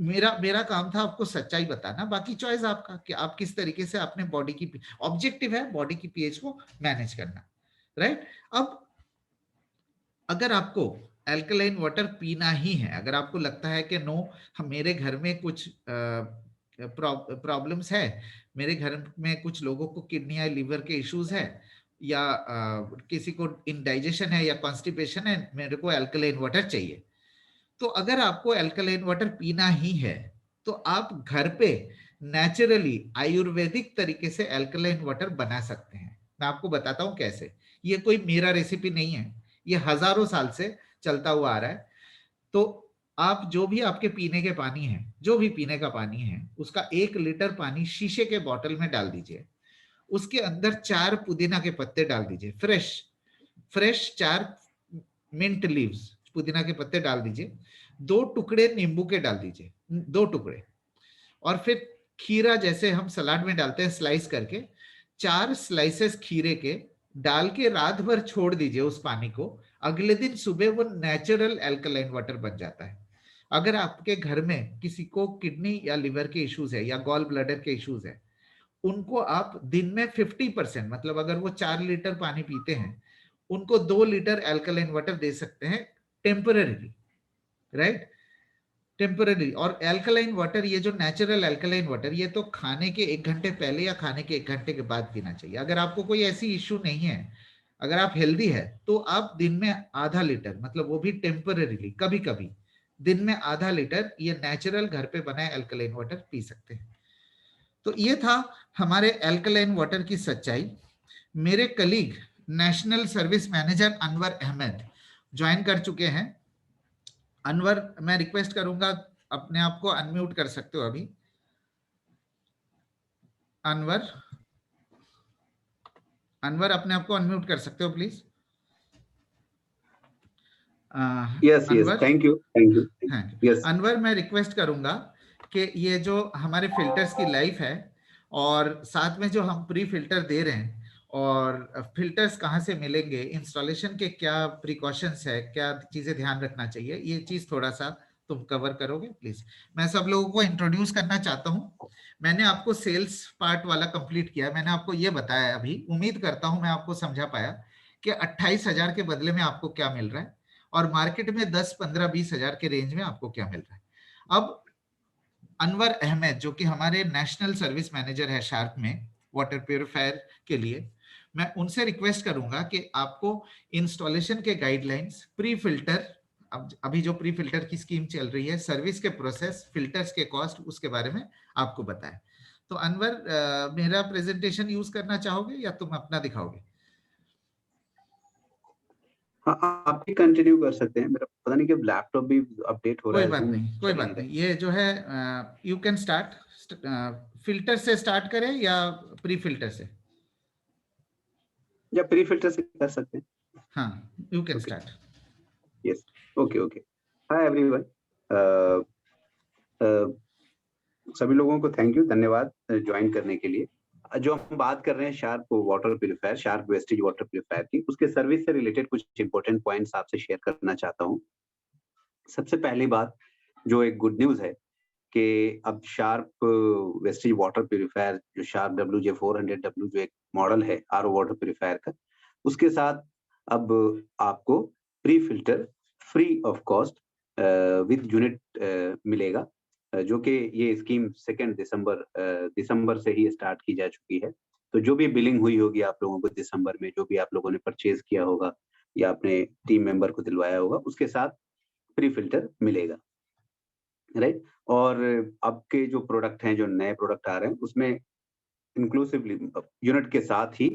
मेरा मेरा काम था आपको सच्चाई बताना, बाकी चॉइस आपका कि आप किस तरीके से अपने बॉडी की, ऑब्जेक्टिव है बॉडी की पीएच को मैनेज करना, राइट? अब अगर आपको अल्कलाइन वाटर पीना ही है, अगर आपको लगता है कि नो, हम, मेरे घर में कुछ प्रॉब्लम्स है, मेरे घर में कुछ लोगों को किडनी या लिवर के इश्यूज है, या किसी को इंडाइजेशन है या कॉन्स्टिपेशन है, मेरे को अल्कलाइन वाटर चाहिए, तो अगर आपको अल्कलाइन वाटर पीना ही है तो आप घर पे नेचुरली आयुर्वेदिक तरीके से अल्कलाइन वाटर बना सकते हैं। मैं आपको बताता हूं कैसे। ये कोई मेरा रेसिपी नहीं है, ये हजारों साल से चलता हुआ आ रहा है। तो आप जो भी आपके पीने के पानी है, जो भी पीने का पानी है, उसका 1 लीटर पानी शीशे के बोतल में डाल दीजिए। उसके अंदर 4 पुदीना के पत्ते डाल दीजिए, फ्रेश फ्रेश 4 मिंट लीव्स, पुदीना के पत्ते डाल दीजिए। 2 टुकड़े नींबू के डाल दीजिए, 2 टुकड़े। और फिर खीरा, जैसे हम सलाद में डालते हैं स्लाइस करके, 4 स्लाइसेस खीरे के डाल के रात भर छोड़ दीजिए उस पानी को। अगले दिन सुबह वो नेचुरल अल्कलाइन वाटर बन जाता है। अगर आपके घर में किसी को किडनी या लिवर के इश्यूज है या गॉल ब्लैडर के इश्यूज है, उनको आप दिन में 50%, मतलब अगर वो 4 लीटर पानी पीते हैं, उनको 2 लीटर अल्कलाइन वाटर दे सकते हैं टेम्पररी, राइट? टेम्पररी। और अल्कलाइन वाटर, ये जो नेचुरल अल्कलाइन वाटर, ये तो खाने के 1 घंटे पहले या खाने के 1 घंटे के बाद पीना चाहिए। अगर आपको कोई ऐसी इश्यू नहीं है, अगर आप हेल्दी है, तो आप दिन में आधा लीटर, मतलब वो भी टेम्पररीली कभी कभी, दिन में आधा लीटर ये नेचुरल घर पे बनाए अल्कलाइन वाटर पी सकते हैं। तो ये था हमारे अल्कलाइन वाटर की सच्चाई। मेरे colleague national service manager Anwar Ahmad join कर चुके हैं। अनवर, मैं रिक्वेस्ट करूंगा, अपने आप को अनम्यूट कर सकते हो अभी। अनवर, अनवर अपने आप को अनम्यूट कर सकते हो please.
Yes yes,
Anwar,
thank you thank you.
हाँ,
यस
अनवर, मैं रिक्वेस्ट करूंगा कि ये जो हमारे फिल्टर्स की लाइफ है, और साथ में जो हम प्री फिल्टर दे रहे हैं, और फिल्टर्स कहाँ से मिलेंगे, इंस्टॉलेशन के क्या प्रिकॉशंस है, क्या चीजें ध्यान रखना चाहिए, ये चीज थोड़ा सा तुम कवर करोगे प्लीज। मैं सब लोगों को इंट्रोड्यूस करना चाहता हूँ। मैंने आपको सेल्स पार्ट वाला कंप्लीट किया, मैंने आपको ये बताया अभी, उम्मीद करता हूँ मैं आपको समझा पाया कि 28,000 के बदले में आपको क्या मिल रहा है। और मार्केट में 10, 15, 20 हजार के रेंज में आपको क्या मिल रहा है। अब अनवर अहमद जो कि हमारे नेशनल सर्विस मैनेजर है शार्प में वाटर प्यूरिफायर के लिए, मैं उनसे रिक्वेस्ट करूंगा कि आपको इंस्टॉलेशन के गाइडलाइंस, प्री फिल्टर, अब अभी जो प्री फिल्टर की स्कीम चल रही है, सर्विस के प्रोसेस, फिल्टर्स के कॉस्ट, उसके बारे में आपको बताएं। तो अनवर, मेरा प्रेजेंटेशन यूज करना चाहोगे या तुम अपना दिखाओगे?
हाँ, आप भी कंटिन्यू कर सकते हैं। मेरा पता नहीं कि लैपटॉप भी अपडेट हो रहा
कोई
है,
बात
जूम
नहीं, कोई
चल
बात
नहीं
नहीं,
रहा।
ये जो है यू कैन स्टार्ट। फिल्टर से स्टार्ट करें या प्री फिल्टर से?
या प्री फिल्टर से कर सकते हैं।
हाँ, you can
okay,
start.
Yes, okay okay. Hi everyone, सभी लोगों को थैंक यू, धन्यवाद ज्वाइन करने के लिए। जो हम बात कर रहे हैं sharp water purifier, sharp wastage water purifier की, उसके सर्विस से रिलेटेड कुछ इंपॉर्टेंट पॉइंट्स आपसे शेयर करना चाहता हूँ। सबसे पहली बात, जो एक गुड न्यूज है कि अब शार्प वेस्टेज वाटर प्यूरिफायर, जो शार्प WJ400W जो एक मॉडल है आरओ वाटर प्यूरिफायर का, उसके साथ अब आपको pre filter free of cost with unit मिलेगा, जो कि ये स्कीम 2 दिसंबर से ही स्टार्ट की जा चुकी है। तो जो भी बिलिंग हुई होगी आप लोगों को दिसंबर में, जो भी आप लोगों ने परचेज किया होगा या अपने टीम मेंबर को दिलवाया होगा, उसके साथ प्री फिल्टर मिलेगा, राइट। और अब के जो प्रोडक्ट हैं, जो नए प्रोडक्ट आ रहे हैं, उसमें इंक्लूसिवली यूनिट के साथ ही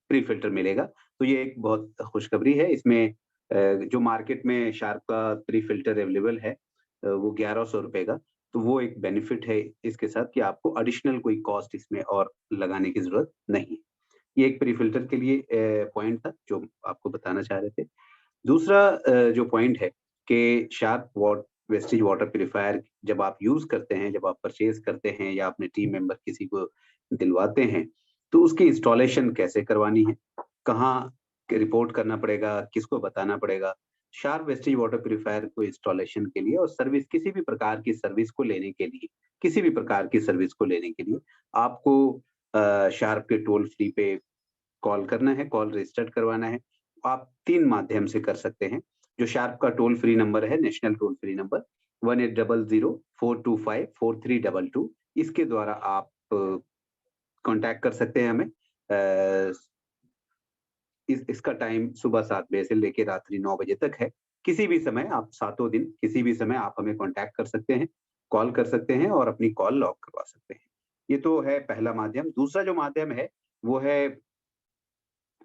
प्री फिल्टर मिलेगा। तो ये एक बहुत खुशखबरी है। इसमें जो मार्केट में शार्प का प्री फिल्टर अवेलेबल है वो 1100 रुपए का। तो वो एक बेनिफिट है इसके साथ कि आपको एडिशनल कोई कॉस्ट इसमें और लगाने की जरूरत नहीं। ये एक प्री फिल्टर के लिए पॉइंट था जो आपको बताना चाह रहे थे। दूसरा जो पॉइंट है कि शार्प वेस्टेज वाटर प्यूरिफायर जब आप यूज करते हैं, जब आप परचेज करते हैं या अपने टीम मेंबर किसी को दिलवाते हैं, तो उसकी इंस्टॉलेशन कैसे करवानी है, कहाँ रिपोर्ट करना पड़ेगा, किसको बताना पड़ेगा। शार्प वेस्टेज वाटर प्यूरिफायर को इंस्टॉलेशन के लिए और सर्विस, किसी भी प्रकार की सर्विस को लेने के लिए, किसी भी प्रकार की सर्विस को लेने के लिए आपको शार्प के टोल फ्री पे कॉल करना है, कॉल रजिस्टर्ड करवाना है। आप 3 माध्यम से कर सकते हैं। जो शार्प का टोल फ्री नंबर है, नेशनल टोल फ्री नंबर 1800-425-4322, इसके द्वारा आप कांटेक्ट कर सकते हैं हमें। इसका टाइम सुबह 7 बजे से लेके रात्रि 9 बजे तक है। किसी भी समय आप, सातों दिन किसी भी समय आप हमें कांटेक्ट कर सकते हैं, कॉल कर सकते हैं और अपनी कॉल लॉक करवा सकते हैं। ये तो है पहला माध्यम। दूसरा जो माध्यम है वो है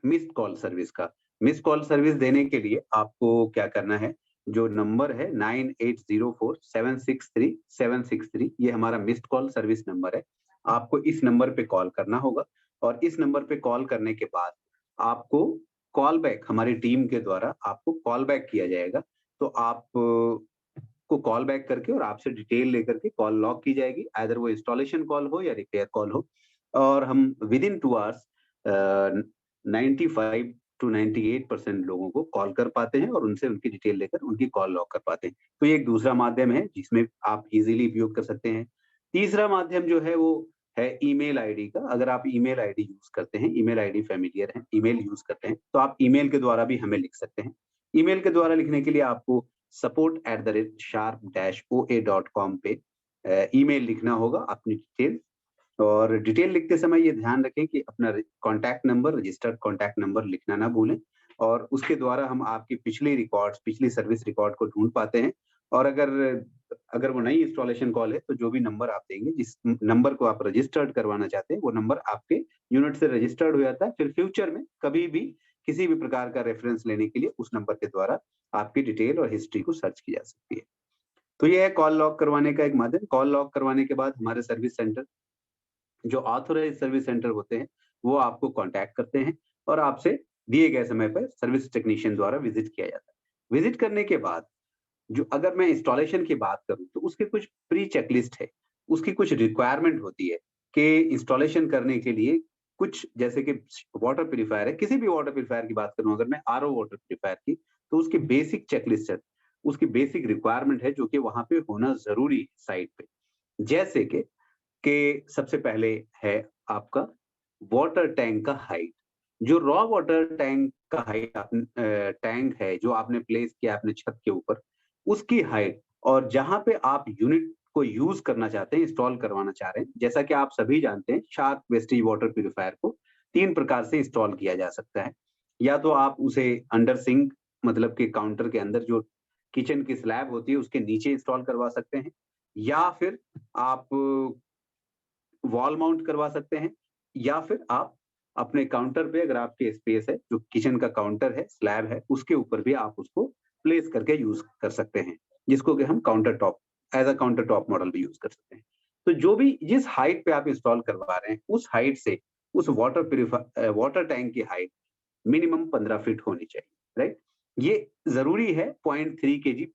मिस्ड कॉल सर्विस का। मिस्ड कॉल सर्विस देने के लिए आपको क्या करना है, जो नंबर है 9804763763, ये हमारा मिस्ड कॉल सर्विस नंबर है। आपको इस नंबर पे कॉल करना होगा और इस नंबर पे कॉल करने के बाद आपको कॉल बैक, हमारी टीम के द्वारा आपको कॉल बैक किया जाएगा। तो आप को कॉल बैक करके और आपसे डिटेल लेकर के कॉल लॉक की जाएगी, आइदर वो इंस्टॉलेशन कॉल हो या रिपेयर कॉल हो। और हम विद इन 2 आवर्स 95 टू 98% लोगों को कॉल कर पाते हैं और उनसे उनकी डिटेल लेकर उनकी कॉल लॉक कर पाते हैं। तो ये एक दूसरा माध्यम है जिसमें आप इजीली उपयोग कर सकते हैं। तीसरा माध्यम जो है वो है ईमेल आईडी का। अगर आप ईमेल आईडी यूज करते हैं, ईमेल आईडी फेमिलियर है, ईमेल यूज करते हैं, तो आप ईमेल के द्वारा भी हमें लिख सकते हैं। ईमेल के द्वारा लिखने के लिए आपको support@sharp-oa.com पे ईमेल लिखना होगा, अपनी डिटेल। और डिटेल लिखते समय ये ध्यान रखें कि अपना contact number, registered contact number लिखना ना भूलें। और उसके द्वारा हम आपकी पिछली रिकॉर्ड्स, पिछली सर्विस रिकॉर्ड को ढूंढ पाते हैं। और अगर वो नई इंस्टॉलेशन कॉल है तो जो भी नंबर आप देंगे, जिस नंबर को आप रजिस्टर्ड करवाना चाहते हैं, वो नंबर आपके यूनिट से रजिस्टर्ड हो जाता है। फिर फ्यूचर में कभी भी किसी भी प्रकार का रेफरेंस लेने के लिए उस नंबर के द्वारा आपकी डिटेल और हिस्ट्री को सर्च की जा सकती है। तो ये है कॉल लॉक करवाने का एक माध्यम। कॉल लॉक करवाने के बाद हमारे सर्विस सेंटर, जो ऑथोराइज्ड सर्विस सेंटर होते हैं, वो आपको कांटेक्ट करते हैं और आपसे दिए गए समय पर सर्विस टेक्नीशियन द्वारा विजिट किया जाता है। विजिट करने के बाद, जो अगर मैं इंस्टॉलेशन की बात करूं तो उसके कुछ प्री चेकलिस्ट है, उसकी कुछ रिक्वायरमेंट होती है कि इंस्टॉलेशन करने के लिए कुछ, जैसे कि वाटर प्यूरिफायर है, किसी भी वाटर प्यूरिफायर की बात करूं, अगर मैं आरओ वाटर प्यूरिफायर की, तो उसकी बेसिक चेकलिस्ट है, उसकी बेसिक रिक्वायरमेंट है जो कि वहां पे होना जरूरी है साइट पे। जैसे कि सबसे पहले है आपका वाटर टैंक का हाइट। जो रॉ वाटर टैंक का हाइट टैंक है जो आपने प्लेस किया अपने छत के ऊपर, उसकी हाइट, और जहां पे आप यूनिट को यूज करना चाहते हैं, इंस्टॉल करवाना चाह रहे हैं, जैसा कि आप सभी जानते हैं शार्क वेस्टेज वाटर प्यूरिफायर को 3 प्रकार से इंस्टॉल किया जा सकता है। या तो आप उसे अंडर सिंक, मतलब कि काउंटर के अंदर जो किचन की स्लैब होती है उसके नीचे इंस्टॉल करवा सकते हैं, या फिर आप वॉल माउंट करवा सकते हैं, या फिर आप अपने काउंटर पे, अगर आपके स्पेस है, जो किचन का काउंटर है, स्लैब है, उसके ऊपर भी आप उसको प्लेस करके यूज कर सकते हैं, जिसको कि हम counter top, as a counter top model भी यूज कर सकते हैं। तो जो भी जिस हाइट पे आप इंस्टॉल करवा रहे हैं, उस हाइट से उस वाटर टैंक की हाइट मिनिमम 15 फीट होनी चाहिए, राइट। ये जरूरी है 0.3 kg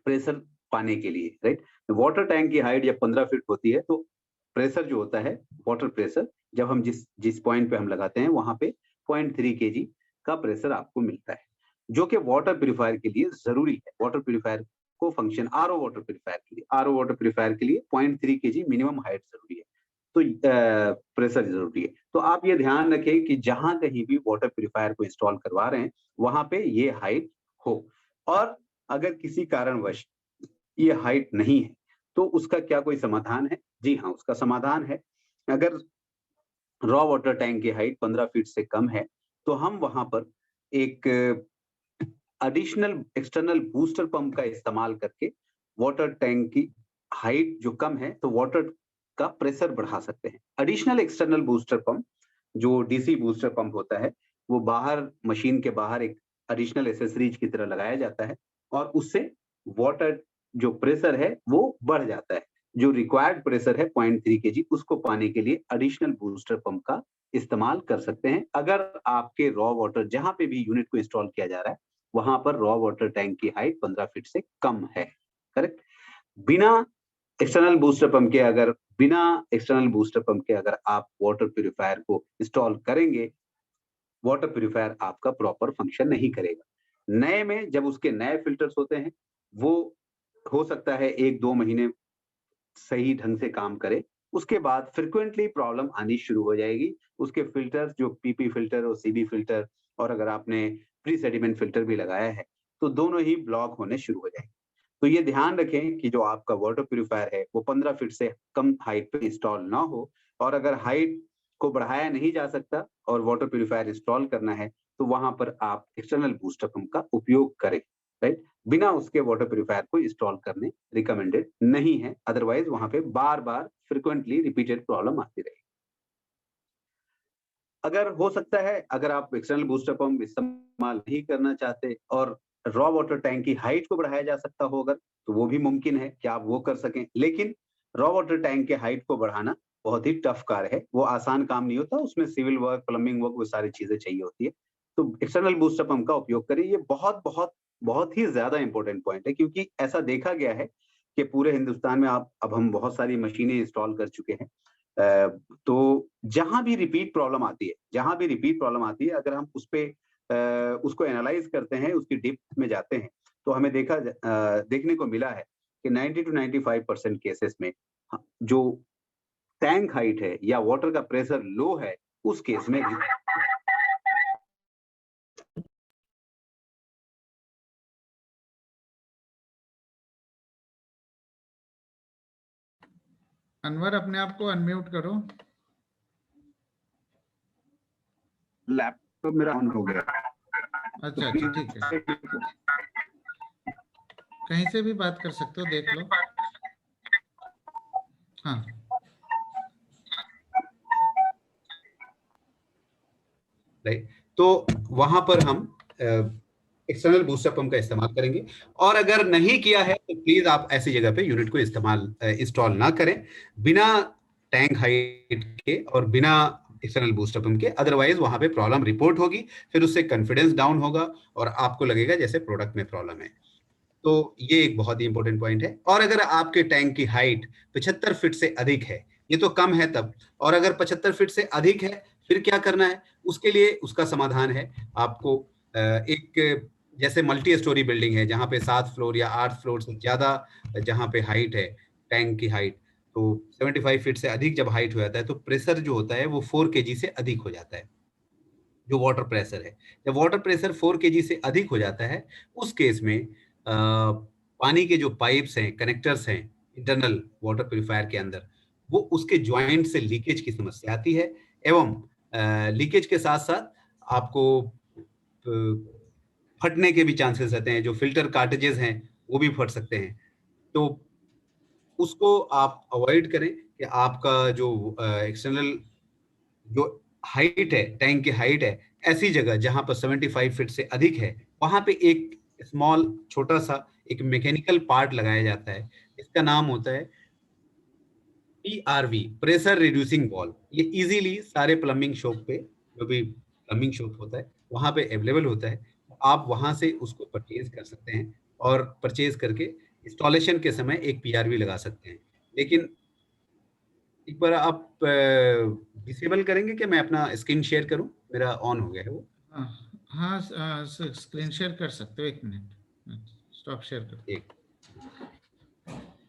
प्रेशर पाने के लिए, राइट। वाटर टैंक की हाइट जब 15 फीट होती है तो प्रेशर जो होता है, वाटर प्रेशर, जब हम जिस जिस पॉइंट पे हम लगाते हैं वहां पे 0.3 kg का प्रेशर आपको मिलता है, जो कि वाटर प्यूरिफायर के लिए जरूरी है। वाटर प्यूरिफायर को फंक्शन, आरओ वाटर प्यूरिफायर के लिए 0.3 kg मिनिमम हाइट जरूरी है, तो प्रेशर जरूरी है। तो आप ये ध्यान रखें कि जहां कहीं भी वाटर प्यूरिफायर को इंस्टॉल करवा रहे हैं वहां पे ये हाइट हो। और अगर किसी कारणवश ये हाइट नहीं है तो उसका क्या कोई समाधान है? जी हाँ, उसका समाधान है। अगर रॉ वाटर टैंक की हाइट 15 फीट से कम है तो हम वहां पर एक एडिशनल एक्सटर्नल बूस्टर पंप का इस्तेमाल करके वाटर टैंक की हाइट जो कम है तो वाटर का प्रेशर बढ़ा सकते हैं। एडिशनल एक्सटर्नल बूस्टर पंप, जो डीसी बूस्टर पंप होता है, वो बाहर, मशीन के बाहर एक एडिशनल एसेसरीज की तरह लगाया जाता है, और उससे वाटर जो प्रेशर है वो बढ़ जाता है। जो रिक्वायर्ड प्रेशर है 0.3 kg, उसको पाने के लिए एडिशनल बूस्टर पंप का इस्तेमाल कर सकते हैं, अगर आपके रॉ वाटर, जहां पे भी यूनिट को इंस्टॉल किया जा रहा है वहां पर रॉ वाटर टैंक की हाइट 15 फीट से कम है, करेक्ट। बिना एक्सटर्नल बूस्टर पंप के अगर बिना एक्सटर्नल बूस्टर पंप के अगर आप वाटर प्यूरिफायर को इंस्टॉल करेंगे, वाटर प्यूरिफायर आपका प्रॉपर फंक्शन नहीं करेगा। नए में जब उसके नए फिल्टर्स होते हैं, वो हो सकता है 1-2 महीने सही ढंग से काम करे, उसके बाद फ्रिक्वेंटली प्रॉब्लम आनी शुरू हो जाएगी। उसके फिल्टर्स, जो पीपी फिल्टर और सीबी फिल्टर, और अगर आपने प्री सेडिमेंट फिल्टर भी लगाया है तो दोनों ही ब्लॉक होने शुरू हो जाएंगे। तो ये ध्यान रखें कि जो आपका वाटर प्यूरिफायर है वो 15 फीट से कम हाइट पे इंस्टॉल ना हो, और अगर हाइट को बढ़ाया नहीं जा सकता और वाटर प्यूरिफायर इंस्टॉल करना है तो वहां पर आप एक्सटर्नल बूस्टर पंप का उपयोग करें, राइट। बिना उसके वाटर प्यूरिफायर को इंस्टॉल करने रिकमेंडेड नहीं है, अदरवाइज वहां पे बार बार फ्रिक्वेंटली रिपीटेड प्रॉब्लम आती रहेगी। अगर हो सकता है, अगर आप एक्सटर्नल बूस्टर पंप इस्तेमाल नहीं करना चाहते और रॉ वाटर टैंक की हाइट को बढ़ाया जा सकता हो अगर, तो वो भी मुमकिन है कि आप वो कर सकें। लेकिन रॉ वाटर टैंक के हाइट को बढ़ाना बहुत ही टफ कार्य है, वो आसान काम नहीं होता, उसमें सिविल वर्क, प्लम्बिंग वर्क, वो सारी चीजें चाहिए होती है। तो एक्सटर्नल बूस्टर पंप का उपयोग करें। ये बहुत बहुत बहुत ही ज्यादा इंपॉर्टेंट पॉइंट है, क्योंकि ऐसा देखा गया है कि पूरे हिंदुस्तान में आप, अब हम बहुत सारी मशीनें इंस्टॉल कर चुके हैं, तो जहां भी रिपीट प्रॉब्लम आती है, अगर हम उस पे उसको एनालाइज करते हैं, उसकी डिप्थ में जाते हैं, तो हमें देखने को मिला है कि 90 to 95% केसेस में जो टैंक हाइट है या वाटर का प्रेशर लो है, उस केस में
अनवर, अपने आप को अनम्यूट करो।
लैपटॉप मेरा ऑन हो गया।
अच्छा अच्छा, ठीक है, कहीं से भी बात कर सकते हो, देख लो। हाँ,
राइट। तो वहां पर हम एक्सटर्नल बूस्टर पंप का इस्तेमाल करेंगे, और अगर नहीं किया है तो प्लीज आप ऐसी जगह पे यूनिट को इंस्टॉल ना करें बिना टैंक हाइट के और बिना एक्सटर्नल बूस्टर पंप के, अदरवाइज वहां पे प्रॉब्लम रिपोर्ट होगी, फिर उससे कॉन्फिडेंस डाउन होगा और आपको लगेगा जैसे प्रोडक्ट में प्रॉब्लम है। तो ये एक बहुत ही इंपॉर्टेंट पॉइंट है। और अगर आपके टैंक की हाइट 75 फीट से अधिक है, ये तो कम है तब, और अगर 75 फीट से अधिक है फिर क्या करना है? उसके लिए उसका समाधान है, आपको एक, जैसे मल्टी स्टोरी बिल्डिंग है जहां पे 7 फ्लोर या 8 फ्लोर से ज्यादा जहां पे हाइट है, टैंक की हाइट, तो 75 फीट से अधिक जब हाइट हो जाता है तो प्रेशर जो होता है वो 4 kg से अधिक हो जाता है।
जो वाटर प्रेशर है। जब वाटर प्रेशर 4 kg से अधिक हो जाता है, उस केस में पानी के जो पाइप्स हैं, कनेक्टर्स हैं इंटरनल वाटर प्यूरिफायर के अंदर, वो उसके ज्वाइंट से लीकेज की समस्या आती है, एवं लीकेज के साथ साथ आपको फटने के भी चांसेस रहते हैं। जो फिल्टर कार्टेजेस हैं वो भी फट सकते हैं। तो उसको आप अवॉइड करें कि आपका जो एक्सटर्नल जो हाइट है, टैंक की हाइट है, ऐसी जगह जहां पर 75 फीट से अधिक है, वहां पे एक स्मॉल छोटा सा एक मैकेनिकल पार्ट लगाया जाता है, इसका नाम होता है PRV, प्रेशर रिड्यूसिंग वॉल्व। ये इजीली सारे प्लम्बिंग शॉप पे, जो भी प्लम्बिंग शॉप होता है वहां पे अवेलेबल होता है। आप वहां से उसको परचेज कर सकते हैं और परचेज करके इंस्टॉलेशन के समय एक PRV लगा सकते हैं। लेकिन एक बार आप डिसेबल करेंगे कि मैं अपना स्क्रीन शेयर करूं? मेरा ऑन हो गया है वो।
हाँ, स्क्रीन शेयर कर सकते हो, 1 मिनट स्टॉप शेयर कर।
एक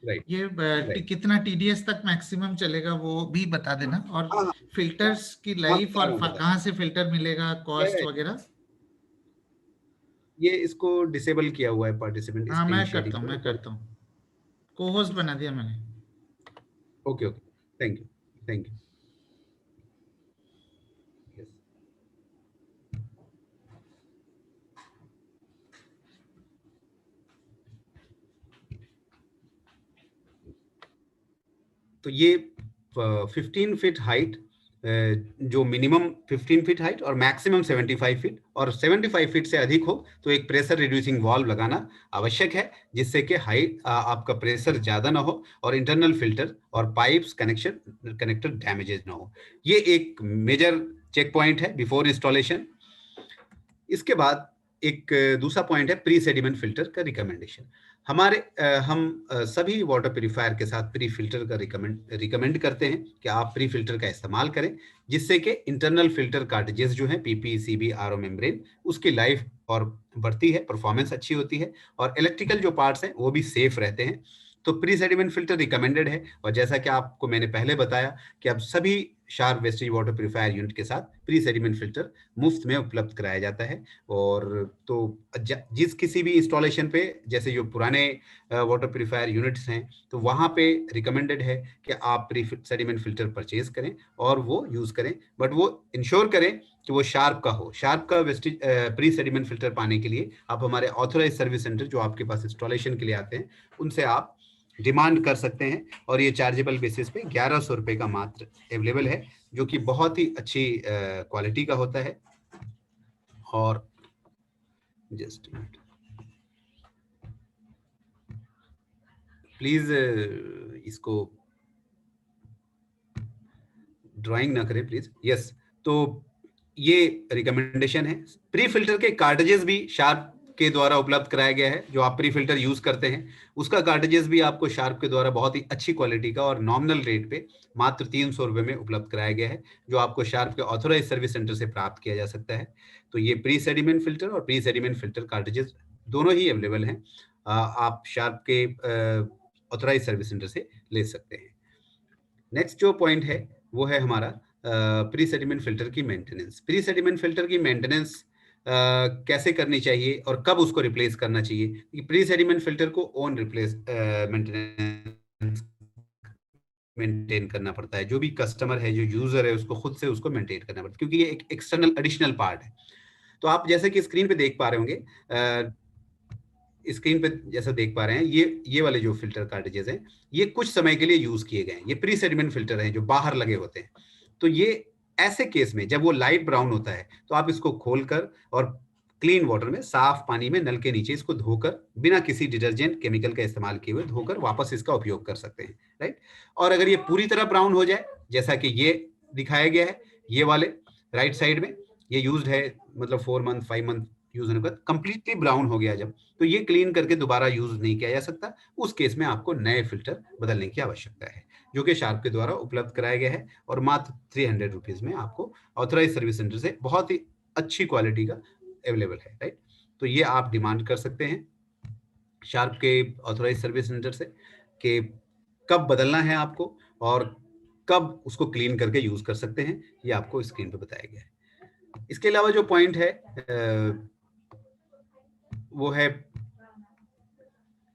राइट
ये
राइट
कितना TDS तक मैक्सिमम चलेगा वो भी बता देना, और
हाँ हाँ
फिल्टर्स की
हाँ,
लाइफ
बता
और
रहा हूँ, बता।
कहाँ से फिल्टर मिलेगा, कॉस्ट
ये
वगैरह।
ये इसको डिसेबल किया हुआ है पार्टिसिपेंट
हाँ,
स्क्रीन
मैं करता
शेयरिंग
हूँ,
को।
मैं करता हूँ, को होस्ट बना दिया मैंने।
Okay okay, thank you thank you. Yes, तो ये 15 फीट हाइट, जो मिनिमम 15 फीट हाइट और मैक्सिमम 75 फीट, और 75 फीट से अधिक हो तो एक प्रेशर रिड्यूसिंग वाल्व लगाना आवश्यक है, जिससे कि हाइट आपका प्रेशर ज्यादा ना हो और इंटरनल फिल्टर और पाइप्स कनेक्टर डैमेजेज ना हो। ये एक मेजर चेक पॉइंट है बिफोर इंस्टॉलेशन। इसके बाद एक दूसरा पॉइंट है प्री सेडिमेंट फिल्टर का रिकमेंडेशन। हम सभी वाटर प्यूरिफायर के साथ प्री फिल्टर का रिकमेंड करते हैं कि आप प्री फिल्टर का इस्तेमाल करें, जिससे कि इंटरनल फिल्टर कार्ट्रिजेस जो है PPCB RO मेम्ब्रेन, उसकी लाइफ और बढ़ती है, परफॉर्मेंस अच्छी होती है, और इलेक्ट्रिकल जो पार्ट्स हैं वो भी सेफ रहते हैं। तो प्री सेडिमेंट फिल्टर रिकमेंडेड है। और जैसा कि आपको मैंने पहले बताया कि अब सभी sharp wastage water purifier unit के साथ प्री सेडिमेंट फिल्टर मुफ्त में उपलब्ध कराया जाता है। और तो जिस किसी भी इंस्टॉलेशन पे, जैसे जो पुराने वाटर प्यूरिफायर यूनिट्स हैं, तो वहाँ पे रिकमेंडेड है कि आप प्री सेडिमेंट फिल्टर परचेज करें और वो यूज़ करें, बट वो इंश्योर करें कि वो शार्प का हो। शार्प का वेस्टेज प्री सेडिमेंट फिल्टर पाने के लिए आप हमारे ऑथोराइज सर्विस सेंटर जो आपके पास इंस्टॉलेशन के लिए आते हैं, उनसे आप डिमांड कर सकते हैं, और ये चार्जेबल बेसिस पे 1100 रुपए का मात्र अवेलेबल है, जो कि बहुत ही अच्छी क्वालिटी का होता है। और जस्ट प्लीज इसको ड्राइंग ना करें प्लीज। यस, तो ये रिकमेंडेशन है। प्री फिल्टर के कार्टेजेस भी शार्प के द्वारा उपलब्ध कराया गया है। जो आप प्री फिल्टर यूज करते हैं उसका कार्टेजेस भी आपको शार्प के द्वारा बहुत ही अच्छी क्वालिटी का और नॉमिनल रेट पे मात्र 300 रुपए में उपलब्ध कराया गया है, जो आपको शार्प के ऑथोराइज सर्विस सेंटर से प्राप्त किया जा सकता है। तो ये प्री सेडिमेंट फिल्टर और प्री सेडिमेंट फिल्टर कार्टेजेस दोनों ही अवेलेबल हैं। आप शार्प के ऑथोराइज सर्विस सेंटर से ले सकते हैं। नेक्स्ट जो पॉइंट है वो है हमारा प्री सेडिमेंट फिल्टर की मेंटेनेंस। प्री सेडिमेंट फिल्टर की मेंटेनेंस कैसे करनी चाहिए और कब उसको रिप्लेस करना चाहिए? प्री सेडिमेंट फिल्टर को ओन रिप्लेस मेंटेनेंस मेंटेन करना पड़ता है। जो भी कस्टमर है, जो यूजर है, उसको खुद से उसको मेंटेन करना पड़ता है, क्योंकि ये एक एक्सटर्नल एडिशनल पार्ट है। तो आप जैसे कि स्क्रीन पे देख पा रहे होंगे, स्क्रीन पे जैसा देख पा रहे हैं, ये वाले जो फिल्टर कार्टेजेस हैं, ये कुछ समय के लिए यूज किए गए हैं। ये प्री सेडिमेंट फिल्टर हैं जो बाहर लगे होते हैं। तो ये ऐसे केस में जब वो लाइट ब्राउन होता है तो आप इसको खोलकर और क्लीन वाटर में, साफ पानी में, नल के नीचे इसको धोकर, बिना किसी डिटर्जेंट केमिकल का इस्तेमाल किए हुए धोकर वापस इसका उपयोग कर सकते हैं, राइट। और अगर ये पूरी तरह ब्राउन हो जाए, जैसा कि ये दिखाया गया है, ये वाले राइट साइड में, ये यूज्ड है मतलब 4 मंथ 5 मंथ यूज होने के बाद कंप्लीटली ब्राउन हो गया जब, तो ये क्लीन करके दोबारा यूज नहीं किया जा सकता। उस केस में आपको नए फिल्टर बदलने की आवश्यकता है, जो कि शार्प के द्वारा उपलब्ध कराया गया है, और मात्र 300 रुपीज में आपको ऑथोराइज सर्विस सेंटर से बहुत ही अच्छी क्वालिटी का अवेलेबल है, राइट। तो ये आप डिमांड कर सकते हैं शार्प के ऑथोराइज सर्विस सेंटर से कि कब बदलना है आपको और कब उसको क्लीन करके यूज कर सकते हैं। ये आपको स्क्रीन पे बताया गया है। इसके अलावा जो पॉइंट है वो है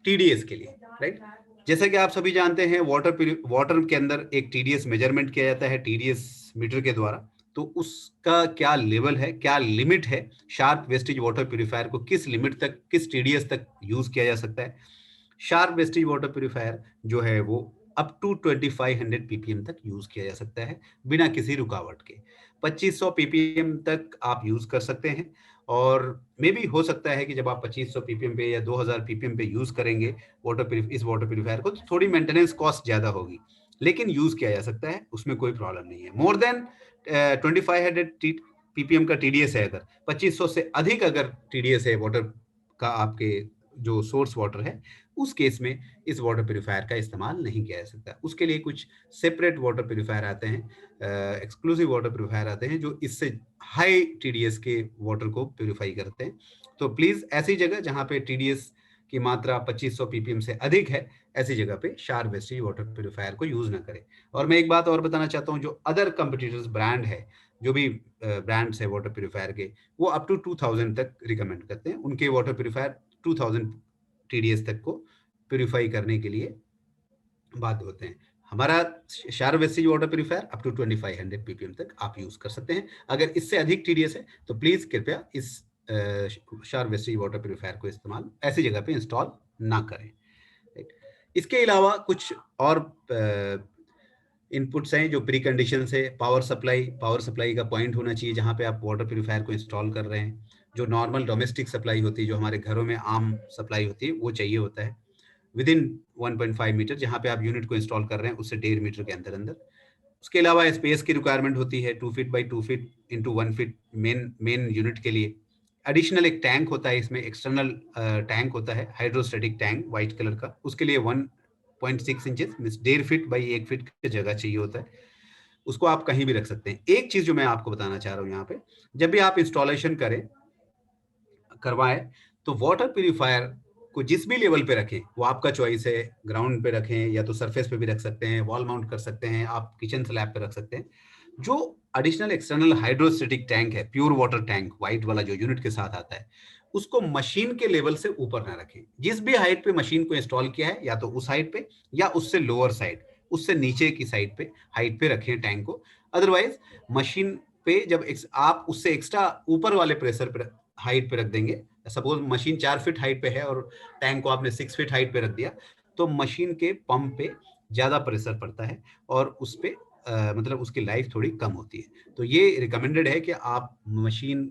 टीडीएस के लिए, राइट। जैसा कि आप सभी जानते हैं वाटर के अंदर एक टीडीएस मेजरमेंट किया जाता है टीडीएस मीटर के द्वारा। तो उसका क्या लेवल है, क्या लिमिट है, शार्प वेस्टेज वाटर प्यूरिफायर को किस लिमिट तक, किस टीडीएस तक यूज किया जा सकता है। शार्प वेस्टेज वाटर प्यूरिफायर जो है वो अप टू 2500 ppm तक यूज किया जा सकता है बिना किसी रुकावट के। 2500 ppm तक आप यूज कर सकते हैं, और मे भी हो सकता है कि जब आप 2500 ppm पे या 2000 ppm पे यूज करेंगे इस वाटर प्यूरिफायर को, तो थोड़ी मेंटेनेंस कॉस्ट ज्यादा होगी, लेकिन यूज किया जा सकता है, उसमें कोई प्रॉब्लम नहीं है। मोर देन 2500 ppm का टीडीएस है, अगर 2500 से अधिक अगर टीडीएस है वाटर का, आपके जो सोर्स वाटर है, उस केस में इस वाटर प्यूरिफायर का इस्तेमाल नहीं किया जा सकता। उसके लिए कुछ सेपरेट वाटर प्यूरिफायर आते हैं, एक्सक्लूसिव वाटर प्यूरिफायर आते हैं, जो इससे हाई टीडीएस के वाटर को प्यूरिफाई करते हैं। तो प्लीज ऐसी जगह जहां पे टीडीएस की मात्रा 2500 ppm से अधिक है, ऐसी जगह पे शार्प वेस्टेज वाटर प्यूरिफायर को यूज ना करें। और मैं एक बात और बताना चाहता हूं, जो अदर कंपटीटर्स ब्रांड है, जो भी ब्रांड्स है वाटर प्यूरिफायर के, वो अप टू 2000 तक रिकमेंड करते हैं। उनके वाटर प्यूरिफायर 2000 टीडीएस तक को प्यूरिफाई करने के लिए बाध्य होते हैं। हमारा Sharp wastage water purifier up to 2500 ppm तक आप यूज कर सकते हैं। अगर इससे अधिक टीडीएस है तो प्लीज कृपया इस शार्प वेस्टेज वाटर प्यूरिफायर को इस्तेमाल ऐसी जगह पे इंस्टॉल ना करें। इसके अलावा कुछ और इनपुट्स हैं जो प्री कंडीशन है। पावर सप्लाई का पॉइंट होना चाहिए जहां पे आप वाटर प्यूरिफायर को इंस्टॉल कर रहे हैं। जो नॉर्मल डोमेस्टिक सप्लाई होती है, जो हमारे घरों में आम सप्लाई होती है, वो चाहिए होता है विद इन 1.5 मीटर, जहां पे आप यूनिट को इंस्टॉल कर रहे हैं उससे 1.5 मीटर के अंदर अंदर। उसके अलावा स्पेस की रिक्वायरमेंट होती है 2 feet by 2 feet into 1 feet main unit के लिए। एडिशनल एक टैंक होता है, इसमें एक्सटर्नल टैंक होता है, हाइड्रोस्टेटिक टैंक व्हाइट कलर का, उसके लिए 1.6 inches means 1.5 feet by 1 feet की जगह चाहिए होता है। उसको आप कहीं भी रख सकते हैं। एक चीज जो मैं आपको बताना चाह रहा हूं यहाँ पे, जब भी आप इंस्टॉलेशन करवाएं तो वाटर प्यूरिफायर को जिस भी लेवल पे रखें, वो आपका चॉइस है, ग्राउंड पे रखें या तो सरफेस पे भी रख सकते हैं, वॉल माउंट कर सकते हैं, आप किचन स्लैब पे रख सकते हैं। जो एडिशनल एक्सटर्नल हाइड्रोस्टेटिक टैंक है, प्योर वाटर टैंक व्हाइट वाला जो यूनिट के साथ आता है, उसको मशीन के लेवल से ऊपर ना रखें। जिस भी हाइट पे मशीन को इंस्टॉल किया है, या तो उस हाइट पे या उससे लोअर साइड, उससे नीचे की साइड पे हाइट पे रखें टैंक को। अदरवाइज मशीन पे जब आप उससे एक्स्ट्रा ऊपर वाले प्रेशर पे हाइट पे रख देंगे, सपोज मशीन 4 फीट हाइट पे है और टैंक को आपने 6 फीट हाइट पे रख दिया, तो मशीन के पंप पे ज्यादा प्रेशर पड़ता है और उस पे मतलब उसकी लाइफ थोड़ी कम होती है। तो ये रिकमेंडेड है कि आप मशीन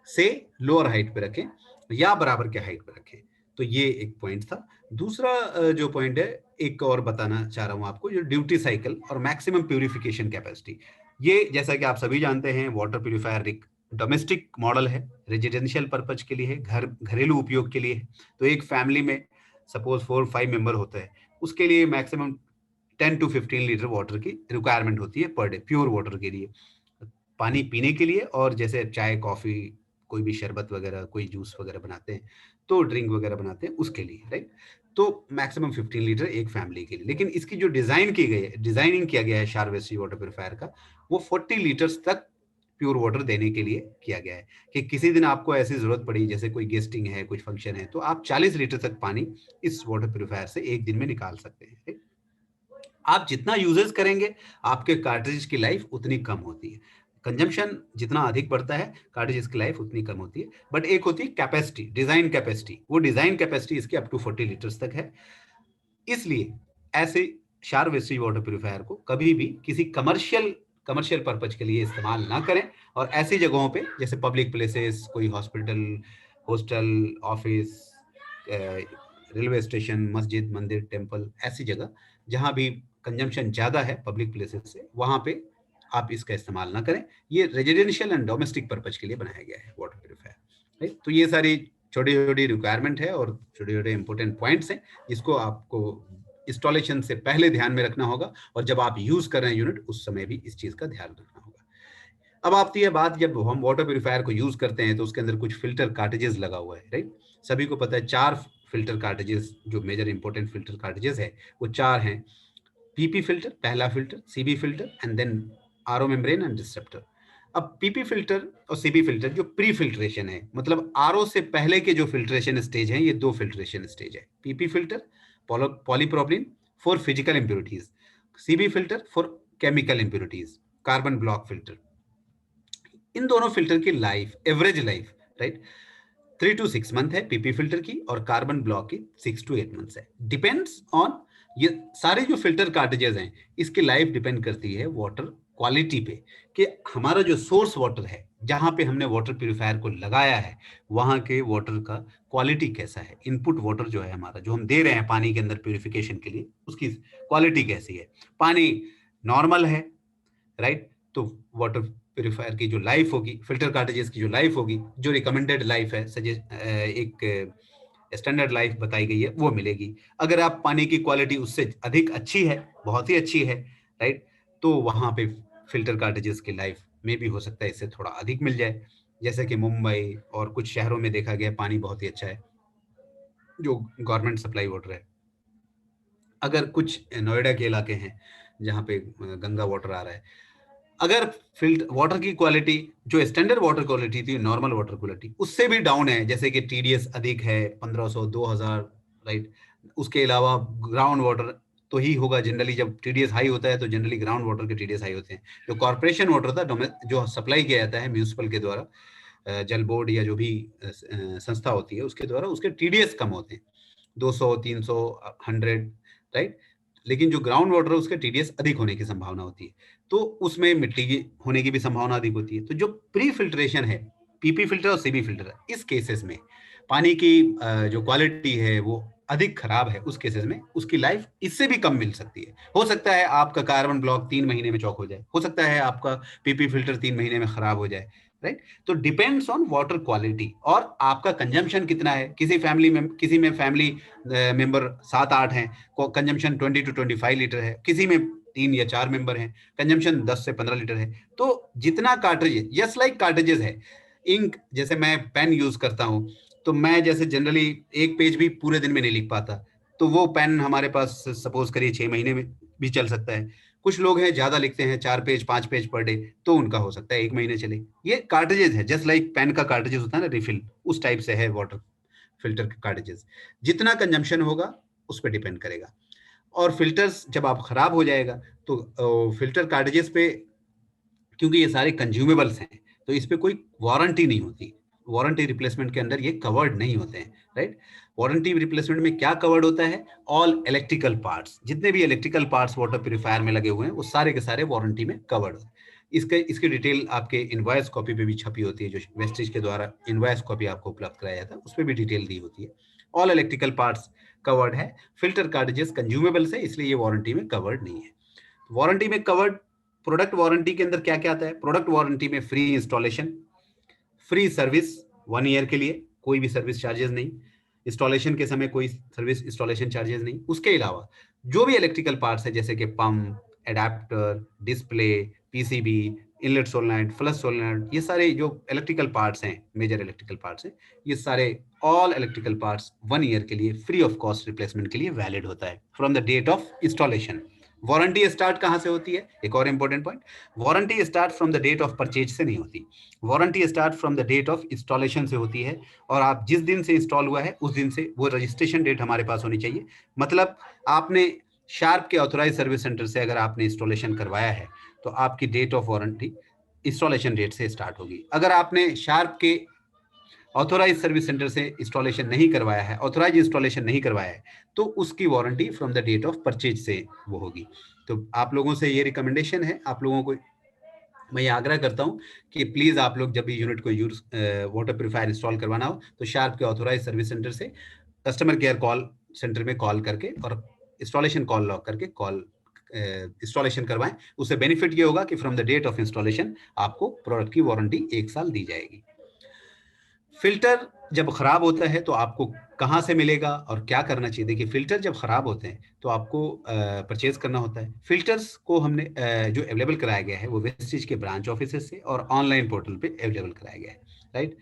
से लोअर हाइट पे रखें या बराबर के हाइट पे रखें। तो ये एक पॉइंट था। दूसरा जो पॉइंट है, एक और बताना चाह रहा हूं आपको, जो ड्यूटी साइकिल और मैक्सिमम प्यूरिफिकेशन कैपेसिटी। ये जैसा कि आप सभी जानते हैं, वाटर प्यूरिफायर डोमेस्टिक मॉडल है, रेजिडेंशियल पर्पज के लिए है, घरेलू उपयोग के लिए है। तो एक फैमिली में सपोज 4-5 मेंबर होता है, उसके लिए मैक्सिमम 10 to 15 लीटर वाटर की रिक्वायरमेंट होती है पर डे, प्योर वाटर के लिए, पानी पीने के लिए, और जैसे चाय कॉफी, कोई भी शरबत वगैरह, कोई जूस वगैरह बनाते हैं, तो ड्रिंक वगैरह बनाते हैं उसके लिए, राइट। तो मैक्सिमम 15 लीटर एक फैमिली के लिए। लेकिन इसकी जो डिजाइनिंग किया गया है शार्प वेस्टेज वाटर प्यूरिफायर का, वो 40 लीटर्स तक प्योर वाटर देने के लिए किया गया है कि किसी दिन आपको ऐसी जरूरत पड़ी, जैसे कोई गेस्टिंग है, कुछ फंक्शन है, तो आप 40 लीटर तक पानी इस वाटर प्यूरिफायर से एक दिन में निकाल सकते हैं। आप जितना यूजेस करेंगे, आपके कार्ट्रिज की लाइफ उतनी कम होती है। कंजम्पशन जितना अधिक बढ़ता है, कार्ट्रिज की लाइफ उतनी कम होती है। बट एक होती है कैपेसिटी, डिजाइन कैपेसिटी, वो डिजाइन कैपेसिटी इसकी अप टू 40 लीटर्स तक है। इसलिए ऐसे शार्प वेस्टेज वाटर प्यूरिफायर को कभी भी किसी कमर्शियल पर्पज के लिए इस्तेमाल ना करें। और ऐसी जगहों पे जैसे पब्लिक प्लेसेस, कोई hospital, hostel, office, railway station, मस्जिद, मंदिर, टेम्पल, ऐसी जगह जहां भी कंजम्पशन ज्यादा है पब्लिक प्लेसेस से, वहां पे आप इसका इस्तेमाल ना करें। ये रेजिडेंशियल एंड डोमेस्टिक पर्पज के लिए बनाया गया है वाटर प्यूरिफायर, राइट। तो ये सारी छोटी छोटी रिक्वायरमेंट है और छोटे छोटे इंपॉर्टेंट पॉइंट्स हैं जिसको आपको इंस्टॉलेशन से पहले ध्यान में रखना होगा, और जब आप यूज कर रहे हैं यूनिट, उस समय भी इस चीज का ध्यान रखना होगा। अब आती है बात, जब हम वाटर प्यूरिफायर को यूज करते हैं तो उसके अंदर कुछ फिल्टर कार्ट्रिजेस लगा हुआ है, राइट। सभी को पता है 4 फिल्टर कार्ट्रिजेस, जो मेजर इंपॉर्टेंट फिल्टर कार्ट्रिजेस है, वो 4 हैं। पीपी फिल्टर, पहला filter, CB filter, and then RO membrane and disruptor. अब पीपी फिल्टर और सीबी फिल्टर जो प्री फिल्ट्रेशन है, मतलब आरओ से पहले के जो फिल्ट्रेशन स्टेज है, ये दो फिल्ट्रेशन स्टेज है। PP filter polypropylene for physical impurities, CB filter for chemical impurities, carbon block filter. इन दोनों फिल्टर की life, average life, right, 3 to 6 month है पीपी फिल्टर की, और कार्बन ब्लॉक की 6 to 8 मंथ्स है। डिपेंड्स ऑन, ये सारे जो फिल्टर कार्टेजेस हैं इसकी लाइफ डिपेंड करती है वाटर क्वालिटी पे, कि हमारा जो सोर्स वाटर है, जहां पे हमने वाटर प्यूरिफायर को लगाया है, वहां के वाटर का क्वालिटी कैसा है, इनपुट वाटर जो है हमारा, जो हम दे रहे हैं पानी के अंदर प्यूरिफिकेशन के लिए, उसकी क्वालिटी कैसी है। पानी नॉर्मल है, राइट, तो वाटर प्यूरिफायर की जो लाइफ होगी, फिल्टर कार्टेजेस की जो लाइफ होगी, जो रिकमेंडेड लाइफ है, एक स्टैंडर्ड लाइफ बताई गई है, वो मिलेगी। अगर आप पानी की क्वालिटी उससे अधिक अच्छी है, बहुत ही अच्छी है, राइट, तो वहां पे फिल्टर कार्टेजेस की लाइफ में भी हो सकता है इससे थोड़ा अधिक मिल जाए। जैसे कि मुंबई और कुछ शहरों में देखा गया पानी बहुत ही अच्छा है, जो गवर्नमेंट सप्लाई वाटर है। अगर कुछ नोएडा के इलाके हैं जहाँ पे गंगा वाटर आ रहा है, अगर फिल्टर वाटर की क्वालिटी जो स्टैंडर्ड वाटर क्वालिटी थी, नॉर्मल वाटर क्वालिटी, उससे भी डाउन है, जैसे कि टीडीएस अधिक है 1500 2000, राइट, उसके अलावा ग्राउंड वाटर तो ही होगा जनरली, जब टीडीएस हाई होता है तो जनरली ग्राउंड वाटर के टीडीएस हाई होते हैं। जो कॉर्पोरेशन वाटर था, जो सप्लाई किया जाता है म्यूनिसिपल के द्वारा, जल बोर्ड या जो भी संस्था होती है उसके द्वारा, उसके टीडीएस कम होते हैं, 200 300 100, राइट, लेकिन जो ग्राउंड वाटर है उसके टीडीएस अधिक होने की संभावना होती है, तो उसमें मिट्टी की होने की भी संभावना अधिक होती है। तो जो प्री फिल्ट्रेशन है, पीपी फिल्टर और सीबी फिल्टर, इस केसेस में पानी की जो क्वालिटी है वो अधिक खराब है, उस केसेस में उसकी लाइफ इससे भी कम मिल सकती है। हो सकता है आपका कार्बन ब्लॉक 3 महीने में चौक हो जाए, हो सकता है आपका पीपी फिल्टर 3 महीने में खराब हो जाए, राइट। तो डिपेंड्स ऑन वाटर क्वालिटी और आपका कंजम्पशन कितना है। किसी में फैमिली मेंबर 7-8 हैं, कंजम्पशन 20 to 25 लीटर है, किसी में 3 या 4 मेंबर हैं, कंजम्पशन 10 से 15 लीटर है। तो जितना कार्ट्रिजेज, जस्ट लाइक कार्ट्रिजेज है, इंक, जैसे मैं पेन यूज करता हूं, तो मैं जैसे जनरली एक पेज भी पूरे दिन में नहीं लिख पाता, तो वो पेन हमारे पास सपोज करिए 6 महीने में भी चल सकता है। कुछ लोग हैं ज्यादा लिखते हैं, 4 पेज 5 पेज पर डे, तो उनका हो सकता है 1 महीने चले। ये कार्ट्रिजेज है, जस्ट लाइक पेन का कार्ट्रिजेज होता है ना रिफिल, उस टाइप से है वाटर फिल्टर के कार्ट्रिजेज। जितना कंजम्पशन होगा उस पर डिपेंड करेगा। और फिल्टर्स जब आप खराब हो जाएगा तो फिल्टर कार्ट्रिजेस पे, क्योंकि ये सारे कंज्यूमेबल्स हैं, तो इस पे कोई वारंटी नहीं होती, वारंटी रिप्लेसमेंट के अंदर ये कवर्ड नहीं होते हैं, राइट। वारंटी रिप्लेसमेंट में क्या कवर्ड होता है? ऑल इलेक्ट्रिकल पार्ट्स, जितने भी इलेक्ट्रिकल पार्ट्स वाटर प्यूरिफायर में लगे हुए हैं वो सारे के सारे वारंटी में कवर्ड होते हैं। इसकी डिटेल आपके इनवॉइस कॉपी पे भी छपी होती है, जो वेस्टेज के द्वारा इनवॉइस कॉपी आपको उपलब्ध कराया जाता है, उस पर भी डिटेल दी होती है। ऑल इलेक्ट्रिकल पार्ट्स कवर्ड है, फिल्टर कार्ट्रिजेस कंज्यूमेबल्स है, इसलिए ये वारंटी में कवर्ड नहीं है। वारंटी में कवर्ड प्रोडक्ट वारंटी के अंदर क्या क्या आता है? प्रोडक्ट वारंटी में free installation, free service 1 year के लिए, कोई भी सर्विस चार्जेस नहीं, इंस्टॉलेशन के समय कोई सर्विस इंस्टॉलेशन चार्जेस नहीं। उसके अलावा जो भी इलेक्ट्रिकल पार्ट्स है, जैसे कि pump, adapter, display, PCB, inlet solenoid, flush solenoid, ये सारे जो इलेक्ट्रिकल पार्ट्स हैं, मेजर इलेक्ट्रिकल पार्ट्स हैं, ये सारे ऑल इलेक्ट्रिकल पार्ट्स 1 ईयर के लिए फ्री ऑफ कॉस्ट रिप्लेसमेंट के लिए वैलिड होता है from the date of installation. Warranty start कहां से होती है? एक और important point, warranty start from the date of purchase से नहीं होती, warranty start from the date of installation से होती है। और आप जिस दिन से इंस्टॉल हुआ है उस दिन से वो रजिस्ट्रेशन डेट हमारे पास होनी चाहिए। मतलब आपने शार्प के ऑथोराइज सर्विस सेंटर से अगर आपने इंस्टॉलेशन करवाया है तो आपकी date of warranty installation date से स्टार्ट होगी। अगर आपने शार्प के ऑथोराइज सर्विस सेंटर से इंस्टॉलेशन नहीं करवाया है, ऑथोराइज इंस्टॉलेशन नहीं करवाया है, तो उसकी warranty from the date of purchase से वो होगी। तो आप लोगों से ये रिकमेंडेशन है, आप लोगों को मैं ये आग्रह करता हूं कि प्लीज आप लोग जब भी यूनिट को यूज वाटर प्यूरिफायर इंस्टॉल करवाना हो तो शार्प के ऑथोराइज सर्विस सेंटर से कस्टमर केयर कॉल सेंटर में कॉल करके और इंस्टॉलेशन कॉल लॉग करके कॉल इंस्टॉलेशन करवाएं। उससे बेनिफिट ये होगा कि from the date of installation आपको प्रोडक्ट की वारंटी 1 साल दी जाएगी। फिल्टर जब खराब होता है तो आपको कहाँ से मिलेगा और क्या करना चाहिए? देखिए, फिल्टर जब खराब होते हैं तो आपको परचेज करना होता है। फिल्टर्स को हमने जो अवेलेबल कराया गया है वो वेस्टिज के ब्रांच ऑफिस से और ऑनलाइन पोर्टल पे अवेलेबल कराया गया है, राइट।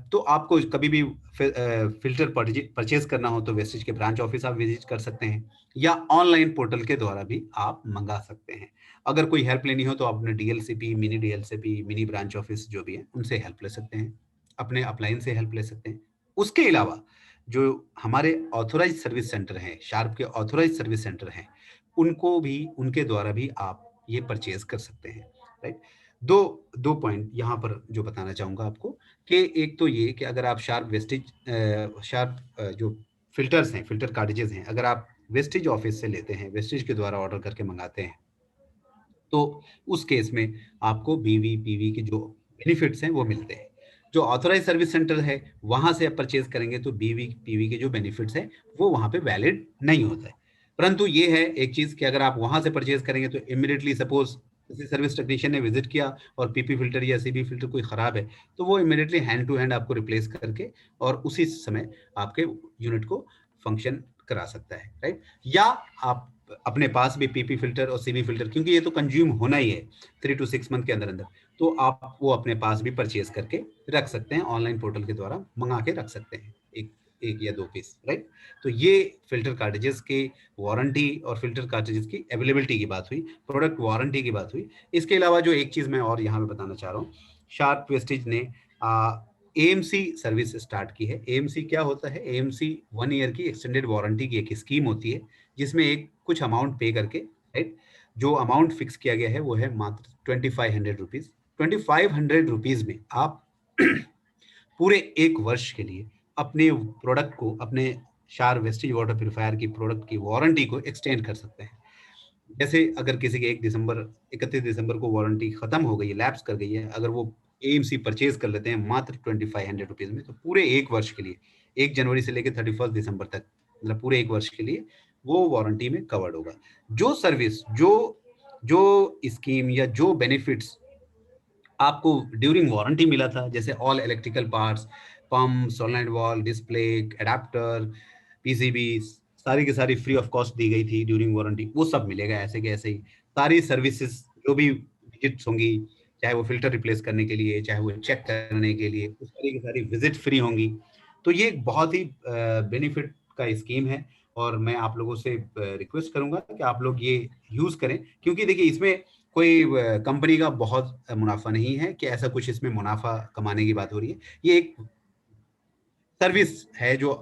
तो आपको कभी भी फिल्टर परचेज करना हो तो वेस्टिज के ब्रांच ऑफिस आप विजिट कर सकते हैं, या ऑनलाइन पोर्टल के द्वारा भी आप मंगा सकते हैं। अगर कोई हेल्प लेनी हो तो आप अपने डीएलसीपी, मिनी डीएलसीपी, मिनी ब्रांच ऑफिस जो भी है उनसे हेल्प ले सकते हैं, अपने अपलाइन से हेल्प ले सकते हैं। उसके अलावा जो हमारे ऑथोराइज सर्विस सेंटर हैं, शार्प के ऑथोराइज सर्विस सेंटर हैं, उनको भी, उनके द्वारा भी आप ये परचेज कर सकते हैं, राइट। दो दो पॉइंट यहाँ पर जो बताना चाहूंगा आपको, कि एक तो ये कि अगर आप शार्प वेस्टेज जो फिल्टर्स हैं, फिल्टर कार्टेजेस हैं, अगर आप वेस्टेज ऑफिस से लेते हैं, वेस्टेज के द्वारा ऑर्डर करके मंगाते हैं, तो उस केस में आपको बीवी पीवी के जो बेनिफिट्स हैं वो मिलते हैं। जो ऑथोराइज सर्विस सेंटर है वहां से आप परचेज करेंगे तो बीवी पीवी के जो बेनिफिट्स हैं वो वहां पे वैलिड नहीं होता है। परंतु ये है एक चीज कि अगर आप वहां से परचेज करेंगे तो इमीडिएटली, सपोज किसी सर्विस टेक्नीशियन ने विजिट किया और पीपी फिल्टर या सीबी फिल्टर कोई खराब है, तो वो इमीडिएटली हैंड टू हैंड आपको रिप्लेस करके और उसी समय आपके यूनिट को फंक्शन करा सकता है, राइट। या आप अपने पास भी पीपी फिल्टर और सीबी फिल्टर, क्योंकि ये तो कंज्यूम होना ही है 3 to 6 मंथ के अंदर अंदर, तो आप वो अपने पास भी परचेज करके रख सकते हैं, ऑनलाइन पोर्टल के द्वारा मंगा के रख सकते हैं, एक या 2 पीस, राइट। तो ये फिल्टर कार्टेजेस की वारंटी और फिल्टर कार्टेजेस की अवेलेबिलिटी की बात हुई, प्रोडक्ट वारंटी की बात हुई। इसके अलावा जो एक चीज मैं और यहाँ पे बताना चाह रहा हूँ, शार्प वेस्टेज ने एएमसी सर्विस स्टार्ट की है। एएमसी क्या होता है? एएमसी 1 ईयर की एक्सटेंडेड वारंटी की एक स्कीम होती है, जिसमें एक कुछ अमाउंट पे करके, राइट, जो अमाउंट फिक्स किया गया है वो है मात्र 2500 रुपीज। 2500 रुपीज में आप पूरे 1 वर्ष के लिए अपने प्रोडक्ट को, अपने शार वेस्टेज वाटर प्यूरिफायर की प्रोडक्ट की वारंटी को एक्सटेंड कर सकते हैं। जैसे अगर किसी के 31 दिसंबर को वारंटी खत्म हो गई है, लैप्स कर गई है, अगर वो एएमसी परचेज कर लेते हैं मात्र 2500 रुपीज में, तो पूरे 1 वर्ष के लिए, 1 जनवरी से लेकर 31 दिसंबर तक, मतलब पूरे 1 वर्ष के लिए वो वारंटी में कवर्ड होगा। जो सर्विस, जो स्कीम या जो बेनिफिट्स आपको ड्यूरिंग वारंटी मिला था, जैसे all electrical parts, pump, solenoid valve, display, adapter, PCB, सारी की सारी फ्री ऑफ कॉस्ट दी गई थी ड्यूरिंग वारंटी, वो सब मिलेगा ऐसे के ऐसे ही। सारी सर्विसेज जो भी विजिट्स होंगी, चाहे वो फिल्टर रिप्लेस करने के लिए, चाहे वो चेक करने के लिए, उस सारी की सारी विजिट फ्री होंगी। तो ये एक बहुत ही बेनिफिट का स्कीम है, और मैं आप लोगों से रिक्वेस्ट करूंगा कि आप लोग ये यूज करें, क्योंकि देखिए इसमें कोई कंपनी का बहुत मुनाफा नहीं है कि ऐसा कुछ इसमें मुनाफा कमाने की बात हो रही है। ये एक सर्विस है जो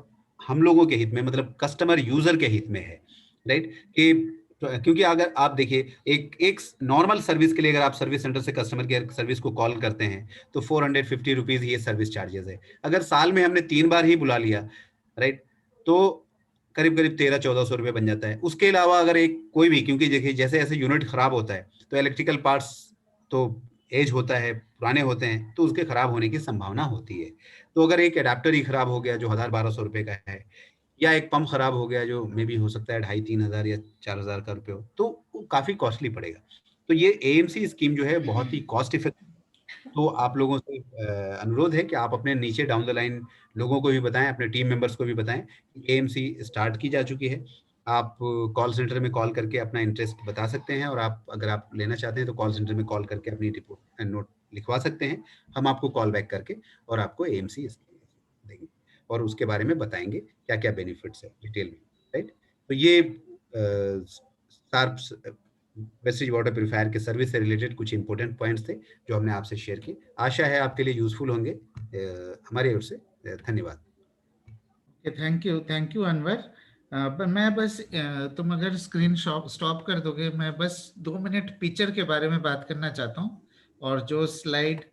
हम लोगों के हित में, मतलब कस्टमर यूजर के हित में है, राइट। कि क्योंकि अगर आप देखिए एक नॉर्मल सर्विस के लिए अगर आप सर्विस सेंटर से कस्टमर केयर सर्विस को कॉल करते हैं तो 450 रुपीज ये सर्विस चार्जेस है। अगर साल में हमने 3 बार ही बुला लिया, राइट, तो करीब करीब 1300-1400 रुपये बन जाता है। उसके अलावा अगर एक कोई भी, क्योंकि देखिए जैसे जैसे यूनिट खराब होता है तो इलेक्ट्रिकल पार्ट्स तो एज होता है, पुराने होते हैं, तो उसके खराब होने की संभावना होती है। तो अगर एक एडाप्टर ही खराब हो गया जो 1000-1200 रुपए का है, या एक पंप खराब हो गया जो मे बी हो सकता है 2500-3000 या 4000 का रुपये हो, तो वो काफी कॉस्टली पड़ेगा। तो ये एएमसी स्कीम जो है बहुत ही कॉस्ट इफेक्टिव। तो आप लोगों से अनुरोध है कि आप अपने नीचे डाउन द लाइन लोगों को भी बताएं, अपने टीम मेंबर्स को भी बताएं कि एएमसी स्टार्ट की जा चुकी है। आप कॉल सेंटर में कॉल करके अपना इंटरेस्ट बता सकते हैं, और आप अगर आप लेना चाहते हैं तो कॉल सेंटर में कॉल करके अपनी रिपोर्ट नोट लिखवा सकते हैं। हम आपको कॉल बैक करके और आपको एएमसी देंगे और उसके बारे में बताएंगे क्या क्या बेनिफिट्स है डिटेल में, राइट। तो ये शार्प वेस्टेज वाटर प्यूरिफायर के सर्विस से रिलेटेड कुछ इंपॉर्टेंट पॉइंट्स थे जो हमने आपसे शेयर किए। आशा है आपके लिए यूजफुल होंगे। हमारी ओर से धन्यवाद।
Thank you Anwar. पर मैं बस तुम अगर स्क्रीन स्टॉप कर दोगे, मैं बस 2 मिनट पिक्चर के बारे में बात करना चाहता हूँ। और जो स्लाइड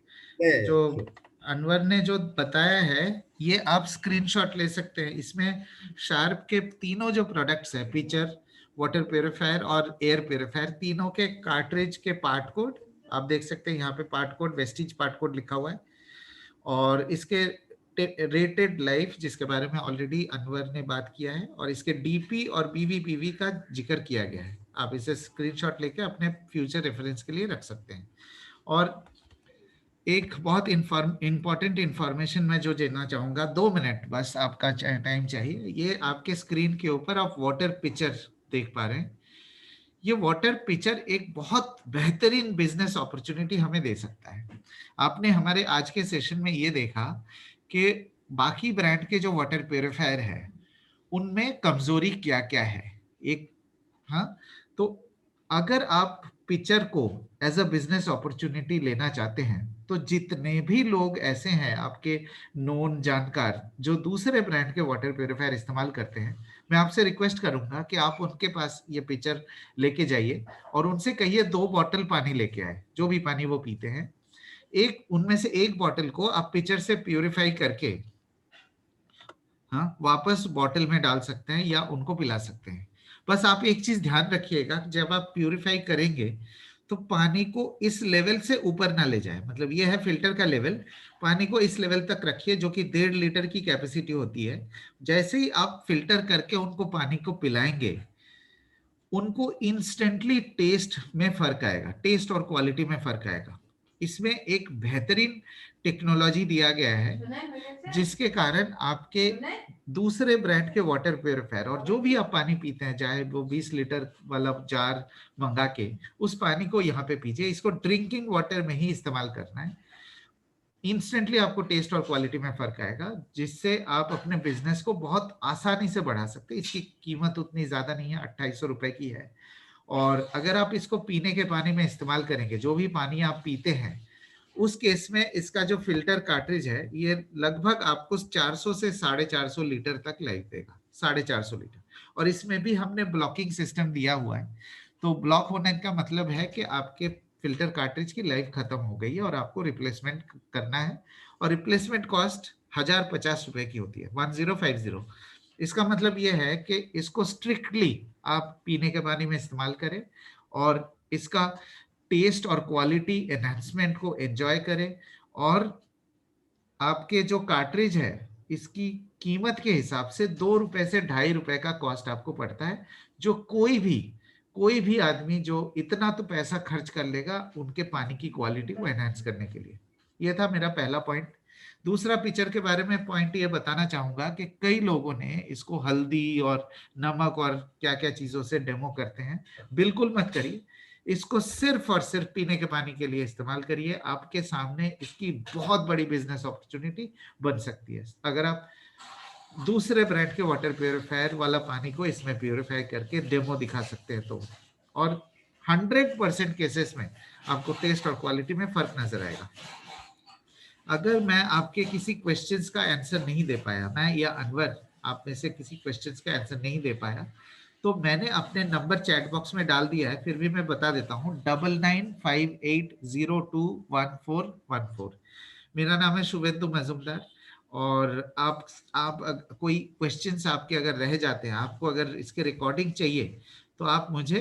जो अनवर ने जो बताया है, ये आप स्क्रीनशॉट ले सकते हैं। इसमें शार्प के तीनों जो प्रोडक्ट्स हैं, पिक्चर, वाटर प्यूरिफायर और एयर प्यूरिफायर, तीनों के कार्ट्रिज के पार्ट कोड आप देख सकते हैं। यहाँ पे part code, Vestige part code लिखा हुआ है, और इसके रेटेड लाइफ जिसके बारे में ऑलरेडी अनवर ने बात किया है, और इसके डीपी और बीवीपीवी का जिक्र किया गया है। आप इसे स्क्रीनशॉट लेके अपने फ्यूचर रेफरेंस के लिए रख सकते हैं। और एक बहुत इंपॉर्टेंट इंफॉर्मेशन मैं जो देना चाहूंगा, 2 मिनट बस आपका टाइम चाहिए। ये आपके स्क्रीन के ऊपर आप वाटर पिक्चर देख पा रहे हैं। ये वाटर पिक्चर एक बहुत बेहतरीन बिजनेस अपॉर्चुनिटी हमें दे सकता है। आपने हमारे आज के सेशन में ये देखा कि बाकी ब्रांड के जो वाटर प्यूरिफायर है उनमें कमजोरी क्या क्या है। एक, हाँ, तो अगर आप पिक्चर को एज अ बिजनेस अपॉर्चुनिटी लेना चाहते हैं तो जितने भी लोग ऐसे हैं आपके नोन जानकार जो दूसरे ब्रांड के वाटर प्यूरिफायर इस्तेमाल करते हैं, मैं आपसे रिक्वेस्ट करूंगा कि आप उनके पास ये पिक्चर लेके जाइए और उनसे कहिए 2 बॉटल पानी लेके आए, जो भी पानी वो पीते हैं। एक उनमें से एक बॉटल को आप पिक्चर से प्यूरिफाई करके, हाँ, वापस बॉटल में डाल सकते हैं या उनको पिला सकते हैं। बस आप एक चीज ध्यान रखिएगा, जब आप प्यूरिफाई करेंगे तो पानी को इस लेवल से ऊपर ना ले जाए। मतलब ये है फिल्टर का लेवल, पानी को इस लेवल तक रखिए जो कि 1.5 लीटर की कैपेसिटी होती है। जैसे ही आप फिल्टर करके उनको पानी को पिलाएंगे, उनको इंस्टेंटली टेस्ट में फर्क आएगा, टेस्ट और क्वालिटी में फर्क आएगा। इसमें एक बेहतरीन टेक्नोलॉजी दिया गया है जिसके कारण आपके दूसरे ब्रांड के वाटर प्यूरिफायर और जो भी आप पानी पीते हैं, चाहे वो 20 लीटर वाला जार मंगा के उस पानी को यहाँ पे पीजिए। इसको ड्रिंकिंग वाटर में ही इस्तेमाल करना है। इंस्टेंटली आपको टेस्ट और क्वालिटी में फर्क आएगा, जिससे आप अपने बिजनेस को बहुत आसानी से बढ़ा सकते हैं। इसकी कीमत उतनी ज्यादा नहीं है, 2800 रुपए की है। और अगर आप इसको पीने के पानी में इस्तेमाल करेंगे, जो भी पानी आप पीते हैं, उस केस में इसका जो फिल्टर कार्ट्रिज है ये लगभग आपको 400 से 450 लीटर तक लाइफ देगा, 450 लीटर। और इसमें भी हमने ब्लॉकिंग सिस्टम दिया हुआ है। तो ब्लॉक होने का मतलब है कि आपके फिल्टर कार्ट्रिज की लाइफ खत्म हो गई है और आपको रिप्लेसमेंट करना है। और रिप्लेसमेंट कॉस्ट 1050 रुपए की होती है, 1050। इसका मतलब यह है कि इसको स्ट्रिक्टली आप पीने के पानी में इस्तेमाल करें और इसका टेस्ट और क्वालिटी एनहांसमेंट को एंजॉय करें। और आपके जो कार्ट्रिज है इसकी कीमत के हिसाब से 2 रुपए से 2.5 रुपए का कॉस्ट आपको पड़ता है, जो कोई भी आदमी जो इतना तो पैसा खर्च कर लेगा उनके पानी की क्वालिटी को एनहांस करने के लिए। ये था मेरा पहला पॉइंट। दूसरा पिक्चर के बारे में पॉइंट ये बताना चाहूंगा कि कई लोगों ने इसको हल्दी और नमक और क्या क्या चीजों से डेमो करते हैं। बिल्कुल मत करिए, इसको सिर्फ और सिर्फ पीने के पानी के लिए इस्तेमाल करिए। आपके सामने इसकी बहुत बड़ी बिजनेस अपॉर्चुनिटी बन सकती है अगर आप दूसरे ब्रांड के वाटर प्यूरिफायर वाला पानी को इसमें प्यूरिफाई करके डेमो दिखा सकते हैं तो। और 100% केसेस में आपको टेस्ट और क्वालिटी में फर्क नजर आएगा। अगर मैं आपके किसी क्वेश्चंस का आंसर नहीं दे पाया, मैं या अनवर आप में से किसी क्वेश्चंस का आंसर नहीं दे पाया, तो मैंने अपने नंबर चैट बॉक्स में डाल दिया है, फिर भी मैं बता देता हूँ, 9958021414। मेरा नाम है शुभेंदु मजूमदार। और आप कोई क्वेश्चंस आपके अगर रह जाते हैं, आपको अगर इसके रिकॉर्डिंग चाहिए तो आप मुझे